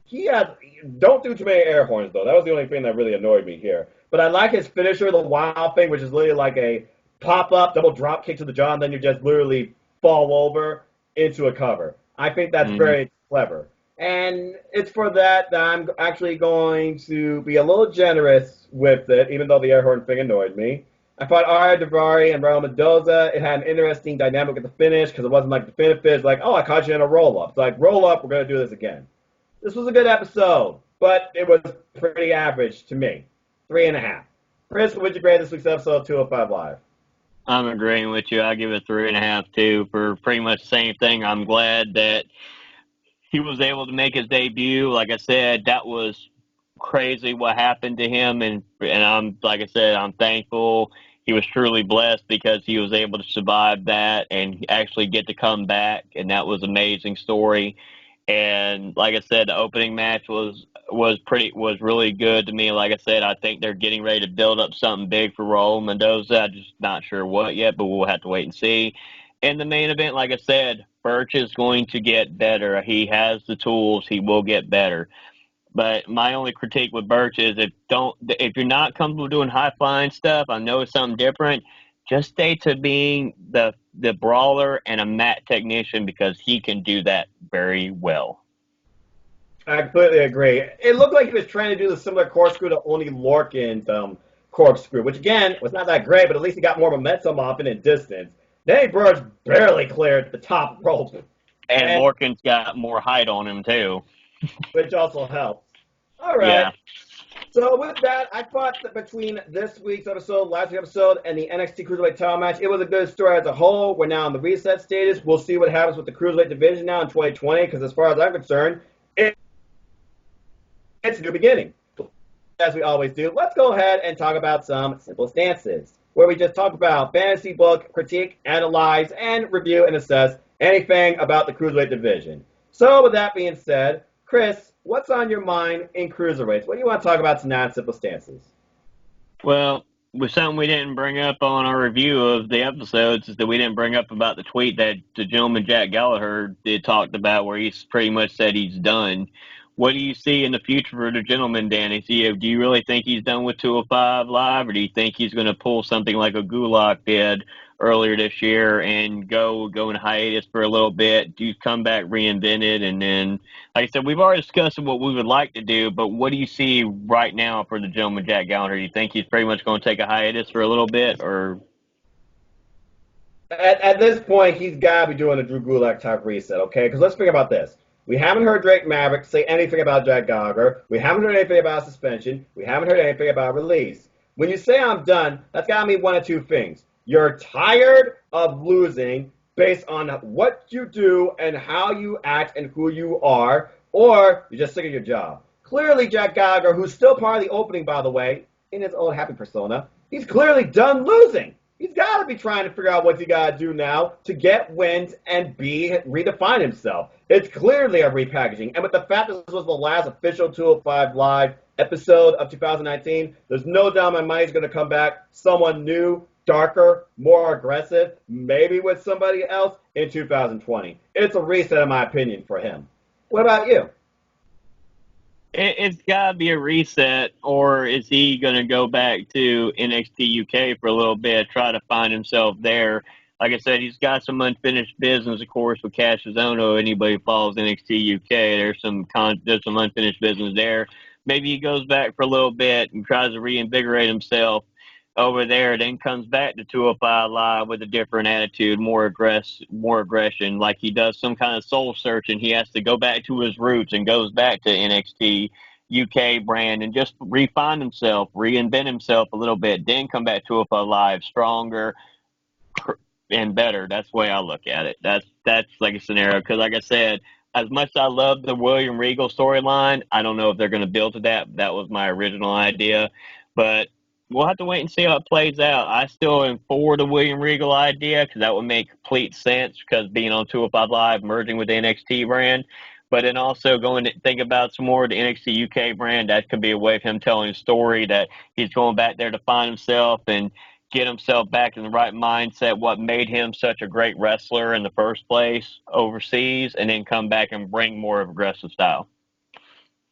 he had don't do too many air horns though. That was the only thing that really annoyed me here. But I like his finisher, the wild thing, which is literally like a pop up double drop kick to the jaw, and then you just literally fall over into a cover. I think that's Mm-hmm. very clever. And it's for that I'm actually going to be a little generous with it, even though the air horn thing annoyed me. I thought Ara Davari and Raul Mendoza, it had an interesting dynamic at the finish because it wasn't like the finish, like, oh, I caught you in a roll up. It's like, roll up, we're going to do this again. This was a good episode, but it was pretty average to me. 3.5. Chris, what would you grade this week's episode of 205 Live? I'm agreeing with you. I give it 3.5 too for pretty much the same thing. I'm glad that he was able to make his debut. Like I said, that was crazy what happened to him, and I'm like I said, I'm thankful. He was truly blessed because he was able to survive that and actually get to come back, and that was an amazing story. And like I said, the opening match was really good to me. Like I said, I think they're getting ready to build up something big for Raul Mendoza. I'm just not sure what yet, but we'll have to wait and see. In the main event, like I said, Birch is going to get better. He has the tools. He will get better. But my only critique with Birch is if you're not comfortable doing high flying stuff, I know it's something different. Just stay to being the brawler and a mat technician because he can do that very well. I completely agree. It looked like he was trying to do the similar corkscrew to only Lorcan's corkscrew, which again was not that great, but at least he got more momentum off it in distance. Danny Burch barely cleared the top rope, And and Lorcan's got more height on him too. which also helps. All right. Yeah. So with that, I thought that between this week's episode, last week's episode, and the NXT Cruiserweight title match, it was a good story as a whole. We're now in the reset status. We'll see what happens with the Cruiserweight division now in 2020, because as far as I'm concerned, it's a new beginning. As we always do, let's go ahead and talk about some simple stances, where we just talk about fantasy book, critique, analyze, and review and assess anything about the Cruiserweight division. So with that being said, Chris, what's on your mind in Cruiserweights? What do you want to talk about tonight in Simple Stances? Well, with something we didn't bring up on our review of the episodes is that we didn't bring up about the tweet that the gentleman Jack Gallagher did talked about where he's pretty much said he's done. What do you see in the future for the gentleman, Danny? Do you really think he's done with 205 Live, or do you think he's going to pull something like a Gulak did earlier this year and go in hiatus for a little bit, do come back reinvented, and then, like I said, we've already discussed what we would like to do, but what do you see right now for the gentleman Jack Gallagher? Do you think he's pretty much going to take a hiatus for a little bit, or? At this point, he's got to be doing a Drew Gulak type reset, okay? Because let's think about this. We haven't heard Drake Maverick say anything about Jack Gallagher. We haven't heard anything about suspension. We haven't heard anything about release. When you say I'm done, that's got to mean one of two things. You're tired of losing based on what you do and how you act and who you are, or you're just sick of your job. Clearly, Jack Gallagher, who's still part of the opening, by the way, in his old happy persona, he's clearly done losing. He's got to be trying to figure out what he got to do now to get wins and redefine himself. It's clearly a repackaging. And with the fact that this was the last official 205 Live episode of 2019, there's no doubt in my mind he's going to come back someone new, darker, more aggressive, maybe with somebody else in 2020. It's a reset, in my opinion, for him. What about you? It's got to be a reset, or is he going to go back to NXT UK for a little bit, try to find himself there? like I said, he's got some unfinished business, of course, with Cassius Ohno. Anybody who follows NXT UK, there's some unfinished business there. Maybe he goes back for a little bit and tries to reinvigorate himself over there, then comes back to 205 Live with a different attitude, more aggression, like he does some kind of soul searching. He has to go back to his roots and goes back to NXT UK brand and just refine himself, reinvent himself a little bit, then come back to 205 Live stronger and better. That's the way I look at it. That's like a scenario, because like I said, as much as I love the William Regal storyline, I don't know if they're going to build to that. That was my original idea, but we'll have to wait and see how it plays out. I still am for the William Regal idea because that would make complete sense, because being on 205 Live, merging with the NXT brand. But then also going to think about some more of the NXT UK brand, that could be a way of him telling a story that he's going back there to find himself and get himself back in the right mindset, what made him such a great wrestler in the first place overseas, and then come back and bring more of aggressive style.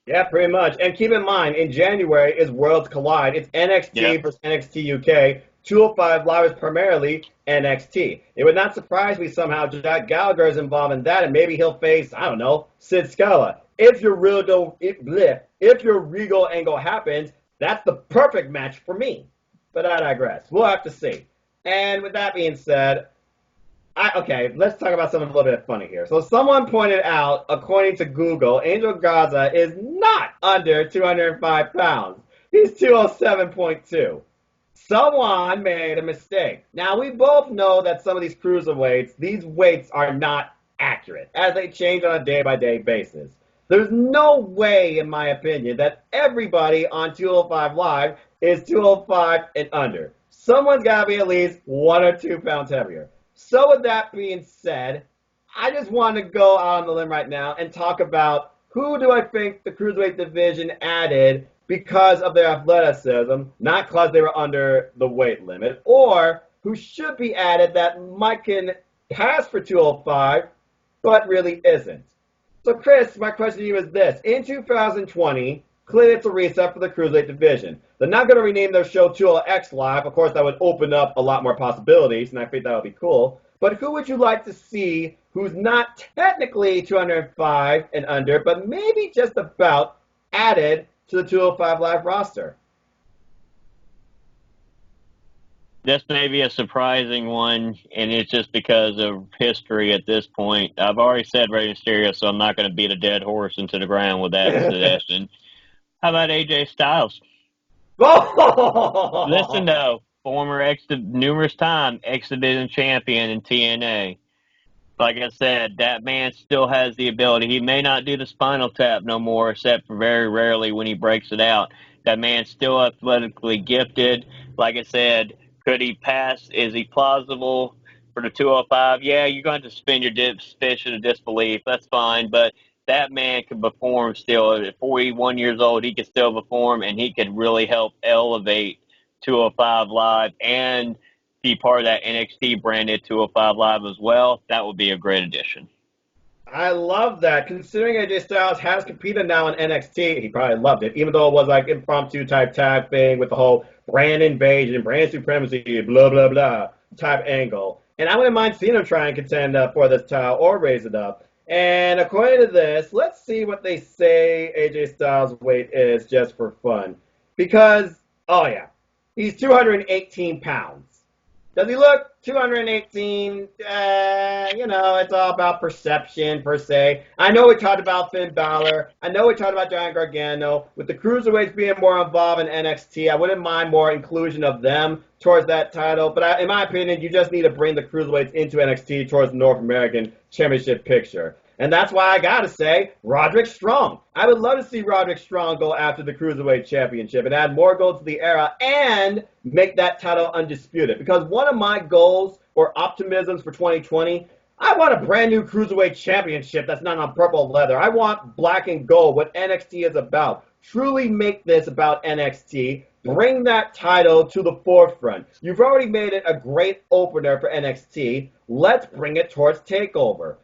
Yeah, pretty much. And keep in mind, in January is Worlds Collide. It's NXT versus NXT UK. 205 Live is primarily NXT. It would not surprise me somehow Jack Gallagher is involved in that, and maybe he'll face, I don't know, Sid Scala. If your Regal angle happens, that's the perfect match for me. But I digress. We'll have to see. And with that being said, okay, let's talk about something a little bit funny here. So someone pointed out, according to Google, Angel Gaza is not under 205 pounds. He's 207.2. Someone made a mistake. Now, we both know that some of these cruiserweights, these weights are not accurate, as they change on a day-by-day basis. There's no way, in my opinion, that everybody on 205 Live is 205 and under. Someone's got to be at least 1 or 2 pounds heavier. So with that being said, I just want to go out on the limb right now and talk about who do I think the Cruiserweight division added because of their athleticism, not because they were under the weight limit, or who should be added that might can pass for 205, but really isn't. So Chris, my question to you is this. In 2020, clearly it's a reset for the Cruiserweight division. They're not going to rename their show 205X Live. Of course, that would open up a lot more possibilities, and I think that would be cool. But who would you like to see who's not technically 205 and under, but maybe just about added to the 205 Live roster? This may be a surprising one, and it's just because of history at this point. I've already said Rey Mysterio, so I'm not going to beat a dead horse into the ground with that suggestion. How about AJ Styles? Listen, though, former numerous time X Division champion in TNA. Like I said, that man still has the ability. He may not do the spinal tap no more, except for very rarely when he breaks it out. That man's still athletically gifted. Like I said, could he pass? Is he plausible for the 205? Yeah, you're going to suspend your suspicion of disbelief. That's fine, but that man can perform still. At 41 years old, he can still perform, and he could really help elevate 205 Live and be part of that NXT branded 205 Live as well. That would be a great addition. I love that. Considering AJ Styles has competed now in NXT, he probably loved it, even though it was like impromptu type tag thing with the whole brand invasion, brand supremacy, blah, blah, blah type angle. And I wouldn't mind seeing him try and contend for this title or raise it up. And according to this, let's see what they say AJ Styles' weight is just for fun. Because, oh yeah, he's 218 pounds. Does he look 218? It's all about perception, per se. I know we talked about Finn Balor. I know we talked about Johnny Gargano. With the Cruiserweights being more involved in NXT, I wouldn't mind more inclusion of them towards that title. But in my opinion, you just need to bring the Cruiserweights into NXT towards the North American Championship picture. And that's why I got to say, Roderick Strong. I would love to see Roderick Strong go after the Cruiserweight Championship and add more gold to the era and make that title undisputed. Because one of my goals or optimisms for 2020, I want a brand new Cruiserweight Championship that's not on purple leather. I want black and gold, what NXT is about. Truly make this about NXT. Bring that title to the forefront. You've already made it a great opener for NXT. Let's bring it towards TakeOver.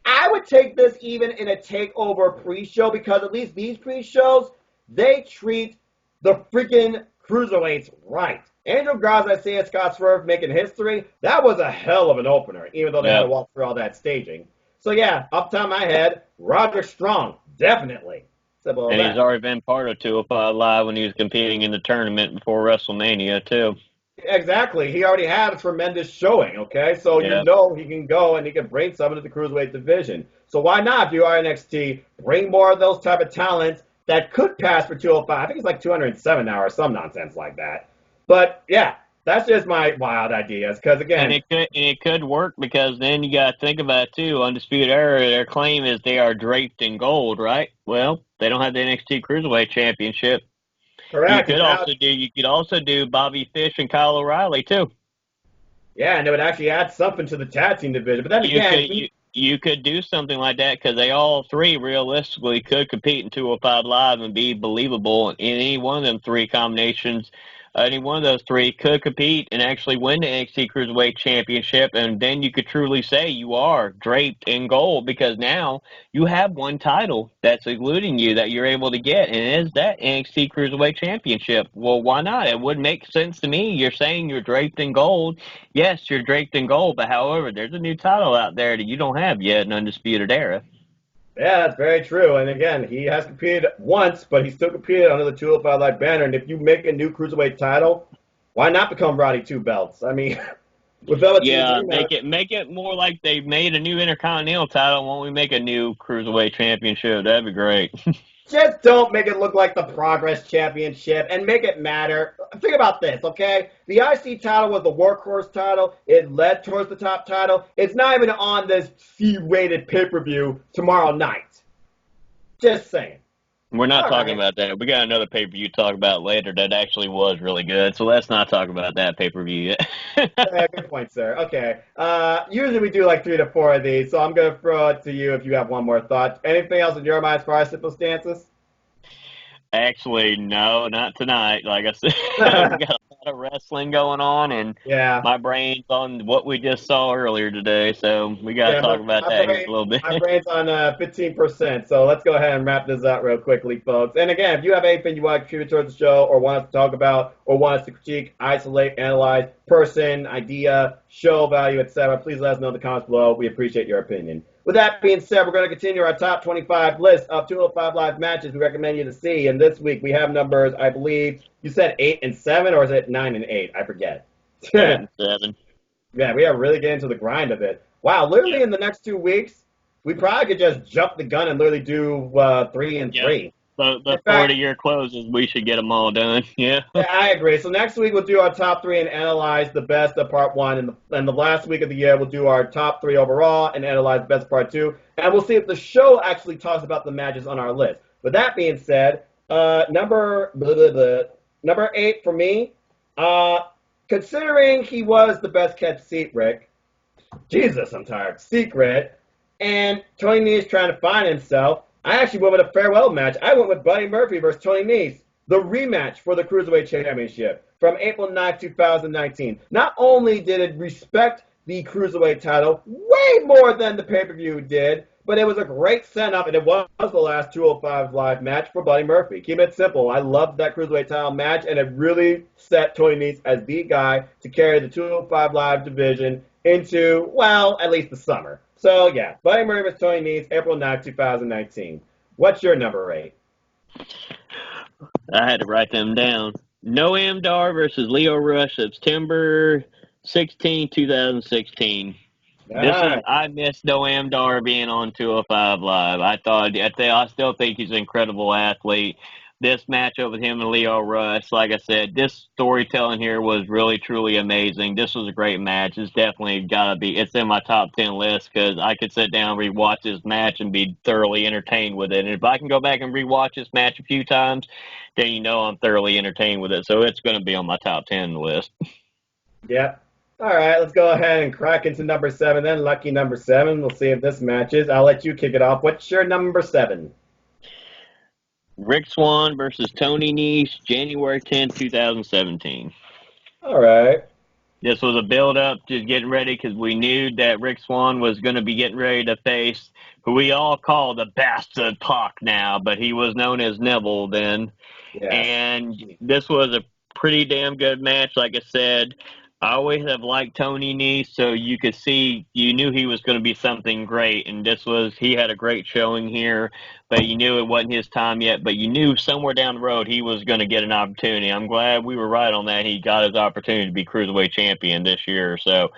I would take this even in a TakeOver pre-show because at least these pre-shows, they treat the freaking Cruiserweights right. Angel Garza, Scott Swerve making history. That was a hell of an opener, even though they had to Yep. walk through all that staging. So yeah, up top of my head, Roderick Strong, definitely. Simple as And he's that. already been part of 205 Live when he was competing in the tournament before WrestleMania, too. Exactly. He already had a tremendous showing, okay? So you Yeah. know he can go and he can bring some into the Cruiserweight division. So why not, if you are NXT, bring more of those type of talents that could pass for 205. I think it's like 207 now or some nonsense like that. But yeah, that's just my wild ideas. Because And again, it could work because then you got to think about it too. Undisputed Era, their claim is they are draped in gold, right? Well, they don't have the NXT Cruiserweight Championship. correct. And now, You could also do Bobby Fish and Kyle O'Reilly too. yeah, and it would actually add something to the tag team division. But then You again, could you could do something like that because they all three realistically could compete in 205 Live and be believable in any one of them three combinations. Any one of those three could compete and actually win the NXT Cruiserweight Championship, and then you could truly say you are draped in gold because now you have one title that's eluding you that you're able to get, and it is that NXT Cruiserweight Championship. Well, why not? It would make sense to me. You're saying you're draped in gold. Yes, you're draped in gold, but however, there's a new title out there that you don't have yet in Undisputed Era. yeah, that's very true. And again, he has competed once, but he still competed under the 205 Live banner. And if you make a new Cruiserweight title, why not become Roddy Two Belts? I mean, with Velveteen Yeah, Dream now, make it more like they made a new Intercontinental title. Won't we make a new Cruiserweight Championship? That'd be great. just don't make it look like the Progress Championship and make it matter. Think about this, okay? The IC title was the workhorse title. It led towards the top title. It's not even on this C-rated pay-per-view tomorrow night. Just saying. We're not All talking right. about that. We got another pay per view to talk about later that actually was really good. So let's not talk about that pay per view yet. Good point, sir. Okay. Usually we do like 3 to 4 of these, so I'm going to throw it to you if you have one more thought. Anything else in your mind as far as circumstances? Actually, no, not tonight. Like I said, we got a lot of wrestling going on, and Yeah. my brain's on what we just saw earlier today. So we got to Yeah, talk about that here in a little bit. my brain's on 15%. So let's go ahead and wrap this up real quickly, folks. And again, if you have anything you want to contribute towards the show, or want us to talk about, or want us to critique, isolate, analyze, person, idea, show value, etc., please let us know in the comments below. We appreciate your opinion. With that being said, we're going to continue our top 25 list of 205 Live matches we recommend you to see. And this week we have numbers, I believe, you said 8 and 7, or is it 9 and 8? I forget. 7. Yeah, we are really getting to the grind of it. Wow, literally Yep. in the next 2 weeks, we probably could just jump the gun and literally do 3 and Yep. 3. So In before the fact, year closes, we should get them all done. Yeah. yeah, I agree. So next week we'll do our top 3 and analyze the best of part 1, and the last week of the year we'll do our top 3 overall and analyze the best of part 2, and we'll see if the show actually talks about the matches on our list. With that being said, number 8 for me, considering he was the best kept secret, Jesus, I'm tired. Secret, and Tony Nese trying to find himself. I actually went with a farewell match. I went with Buddy Murphy versus Tony Nese, the rematch for the Cruiserweight Championship from April 9th, 2019. Not only did it respect the Cruiserweight title way more than the pay-per-view did, but it was a great send-up, and it was the last 205 Live match for Buddy Murphy. Keep it simple. I loved that Cruiserweight title match, and it really set Tony Nese as the guy to carry the 205 Live division into, well, at least the summer. So, yeah, Buddy Murphy vs. Tony Nese, April 9th, 2019. What's your number 8? I had to write them down. Noam Dar versus Leo Rush, September 16, 2016. Ah, I miss Noam Dar being on 205 Live. I still think he's an incredible athlete. This matchup with him and Leo Rush, like I said, this storytelling here was really, truly amazing. This was a great match. It's definitely it's in my top 10 list because I could sit down and rewatch this match and be thoroughly entertained with it. And if I can go back and rewatch this match a few times, then I'm thoroughly entertained with it. So it's going to be on my top 10 list. yep. All right, let's go ahead and crack into number 7 then. Lucky number 7. We'll see if this matches. I'll let you kick it off. What's your number 7? Rick Swann versus Tony Nese, January 10th, 2017. All right. This was a build-up to getting ready because we knew that Rick Swann was going to be getting ready to face who we all call the Bastard Pac now, but he was known as Neville then. Yeah. And this was a pretty damn good match. Like I said, I always have liked Tony Nese, so you could see, you knew he was going to be something great, and he had a great showing here, but you knew it wasn't his time yet, but you knew somewhere down the road he was going to get an opportunity. I'm glad we were right on that. He got his opportunity to be Cruiserweight champion this year, so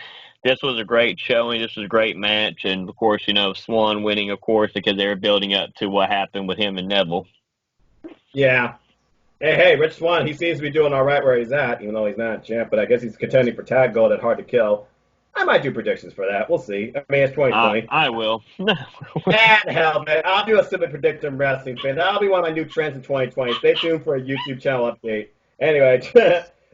this was a great showing. This was a great match, and of course, Swan winning, of course, because they were building up to what happened with him and Neville. Yeah. Hey, Rich Swann, he seems to be doing all right where he's at, even though he's not a champ, but I guess he's contending for tag gold at Hard to Kill. I might do predictions for that. We'll see. I mean, it's 2020. I will. And hell, man, I'll do a simple prediction wrestling fan. That'll be one of my new trends in 2020. Stay tuned for a YouTube channel update. Anyway,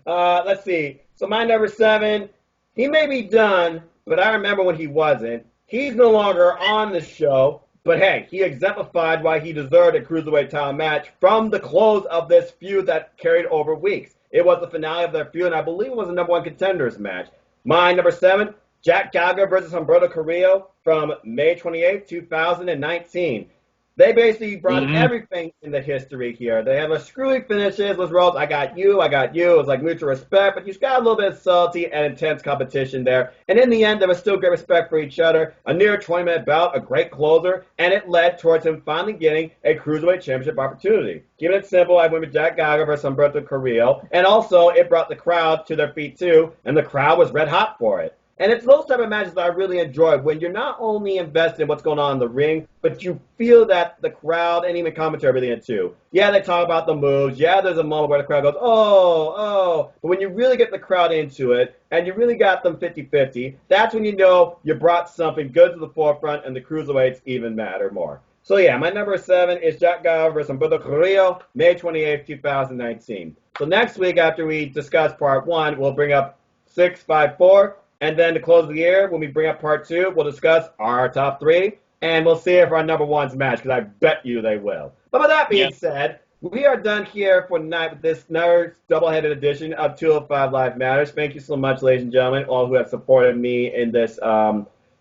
let's see. So my number 7, he may be done, but I remember when he wasn't. He's no longer on the show. But hey, he exemplified why he deserved a Cruiserweight title match from the close of this feud that carried over weeks. It was the finale of their feud, and I believe it was a number 1 contenders match. My number 7, Jack Gallagher versus Humberto Carrillo from May 28th, 2019. They basically brought everything in the history here. They had a screwy finishes, was rolls, I got you. It was like mutual respect, but you got a little bit of subtlety and intense competition there. And in the end, there was still great respect for each other. A near 20-minute bout, a great closer, and it led towards him finally getting a Cruiserweight Championship opportunity. Keeping it simple, I went with Jack Gallagher versus Humberto Carrillo, and also it brought the crowd to their feet too, and the crowd was red hot for it. And it's those type of matches that I really enjoy, when you're not only invested in what's going on in the ring, but you feel that the crowd and even commentary are really into. Yeah, they talk about the moves. Yeah, there's a moment where the crowd goes, oh. But when you really get the crowd into it, and you really got them 50-50, that's when you know you brought something good to the forefront, and the Cruiserweights even matter more. So yeah, my number 7 is Jack Gallagher versus Humberto Carrillo, May 28th, 2019. So next week, after we discuss part 1, we'll bring up 654. And then to close the year, when we bring up part 2, we'll discuss our top 3, and we'll see if our number 1's match, because I bet you they will. But with that being said, we are done here for tonight with this another double-headed edition of 205 Live Matters. Thank you so much, ladies and gentlemen, all who have supported me in this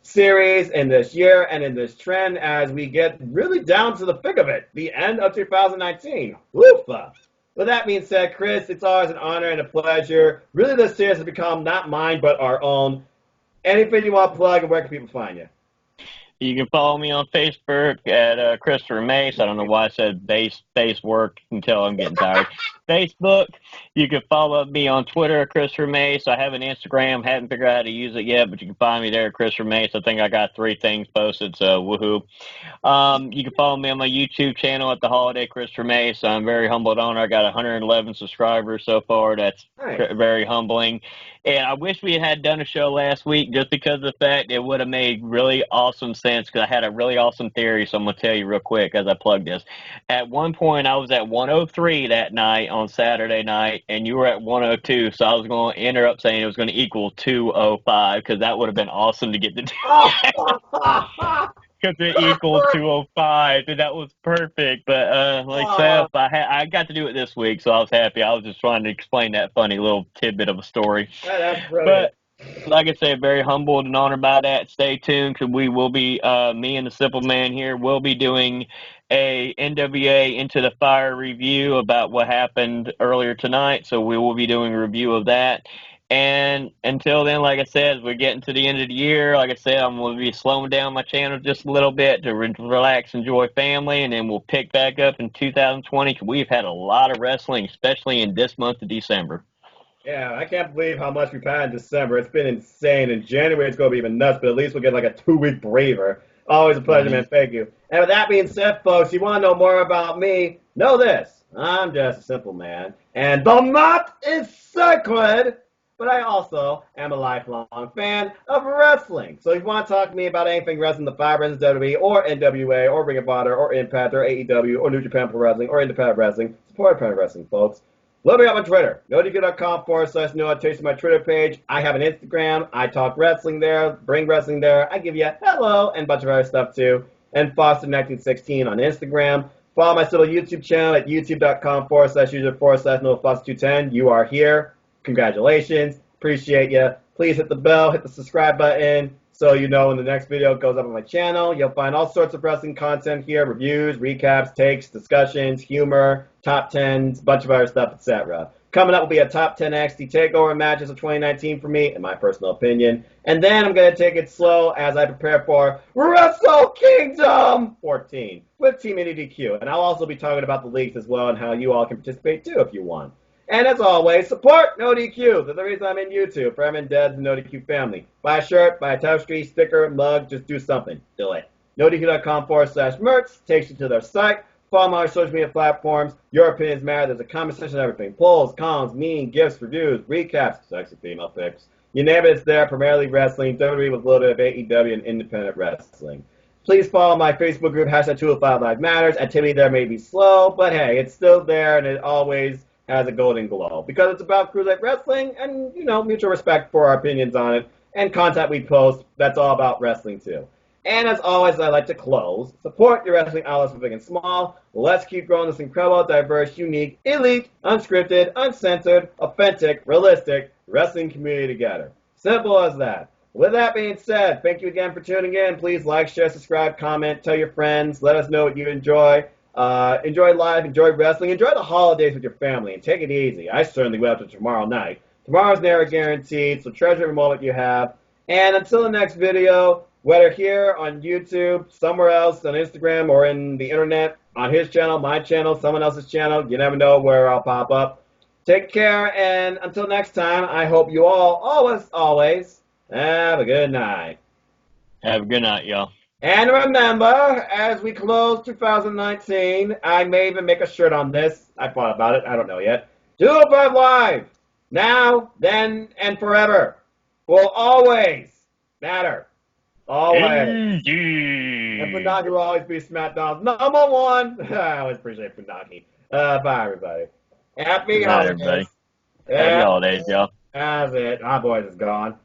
series, in this year, and in this trend as we get really down to the thick of it, the end of 2019. Woofa! With that being said, Chris, it's always an honor and a pleasure. Really, this series has become not mine, but our own. Anything you want to plug, and where can people find you? You can follow me on Facebook at Christopher Mace. I don't know why I said base work until I'm getting tired. Facebook. You can follow me on Twitter, Christopher Mace. I have an Instagram. Haven't figured out how to use it yet, but you can find me there, Christopher Mace. I think I got 3 things posted, so woohoo. You can follow me on my YouTube channel at The Holiday Christopher Mace. I'm very humbled on it. I got 111 subscribers so far. That's very humbling. And I wish we had done a show last week just because of the fact it would have made really awesome sense, because I had a really awesome theory, so I'm going to tell you real quick as I plug this. At one point, I was at 103 that night on Saturday night, and you were at 102, so I was going to interrupt saying it was going to equal 205, because that would have been awesome to get the because it equaled 205, and that was perfect. But Seth, I got to do it this week, so I was happy. I was just trying to explain that funny little tidbit of a story. That's brilliant. But like I said, very humbled and honored by that. Stay tuned, because we will be, me and the Simple Man here will be doing a NWA Into the Fire review about what happened earlier tonight. So we will be doing a review of that. And until then, like I said, as we're getting to the end of the year, like I said, I'm going to be slowing down my channel just a little bit to relax, enjoy family, and then we'll pick back up in 2020. We've had a lot of wrestling, especially in this month of December. Yeah, I can't believe how much we've had in December. It's been insane. In January, it's going to be even nuts, but at least we'll get like a 2-week braver. Always a pleasure, man. Thank you. And with that being said, folks, you want to know more about me? Know this. I'm just a simple man. And the mat is sacred. But I also am a lifelong fan of wrestling. So if you want to talk to me about anything wrestling, the Five Wrestlers WWE, or NWA, or Ring of Honor, or Impact, or AEW, or New Japan Pro Wrestling, or Independent Wrestling, support Independent Wrestling, folks. Look me up on Twitter. NoDQ.com/notation, my Twitter page. I have an Instagram. I talk wrestling there, bring wrestling there. I give you a hello and a bunch of other stuff too. And Foster1916 on Instagram. Follow my little YouTube channel at youtube.com/user/NoFoster210. You are here. Congratulations. Appreciate you. Please hit the bell, hit the subscribe button, so you know when the next video goes up on my channel. You'll find all sorts of wrestling content here, reviews, recaps, takes, discussions, humor, top 10s, bunch of other stuff, etc. Coming up will be a top 10 NXT TakeOver matches of 2019 for me, in my personal opinion. And then I'm going to take it slow as I prepare for Wrestle Kingdom 14 with Team NDQ. And I'll also be talking about the leagues as well and how you all can participate too if you want. And as always, support No DQ. That's the reason I'm in YouTube, for Evan Dead's the No DQ family. Buy a shirt, buy a tapestry, sticker, mug, just do something. Do it. NoDQ.com/merch takes you to their site. Follow my social media platforms. Your opinions matter. There's a comment section of everything. Polls, columns, memes, gifts, reviews, recaps, sexy female pics. You name it, it's there. Primarily wrestling, WWE with a little bit of AEW and independent wrestling. Please follow my Facebook group, hashtag 205LIVEMATTers. Activity there may be slow, but hey, it's still there and it always has a golden glow. Because it's about cruiserweight wrestling and, mutual respect for our opinions on it. And content we post, that's all about wrestling too. And as always, I like to close. Support your wrestling outlets for big and small. Let's keep growing this incredible, diverse, unique, elite, unscripted, uncensored, authentic, realistic wrestling community together. Simple as that. With that being said, thank you again for tuning in. Please like, share, subscribe, comment, tell your friends. Let us know what you enjoy. Enjoy life, enjoy wrestling, enjoy the holidays with your family, and take it easy. I certainly will after tomorrow night. Tomorrow's never guaranteed, so treasure every moment you have. And until the next video, whether here on YouTube, somewhere else on Instagram, or in the internet, on his channel, my channel, someone else's channel, you never know where I'll pop up. Take care, and until next time, I hope you all always have a good night. Have a good night, y'all. And remember, as we close 2019, I may even make a shirt on this. I thought about it. I don't know yet. 205 Live, now, then, and forever, will always matter. Always. Indeed. And Funaki will always be SmackDown's number one. I always appreciate Funaki. Bye, everybody. Happy Good night, holidays. everybody. Yeah, Happy holidays, y'all. that's it. My voice is gone.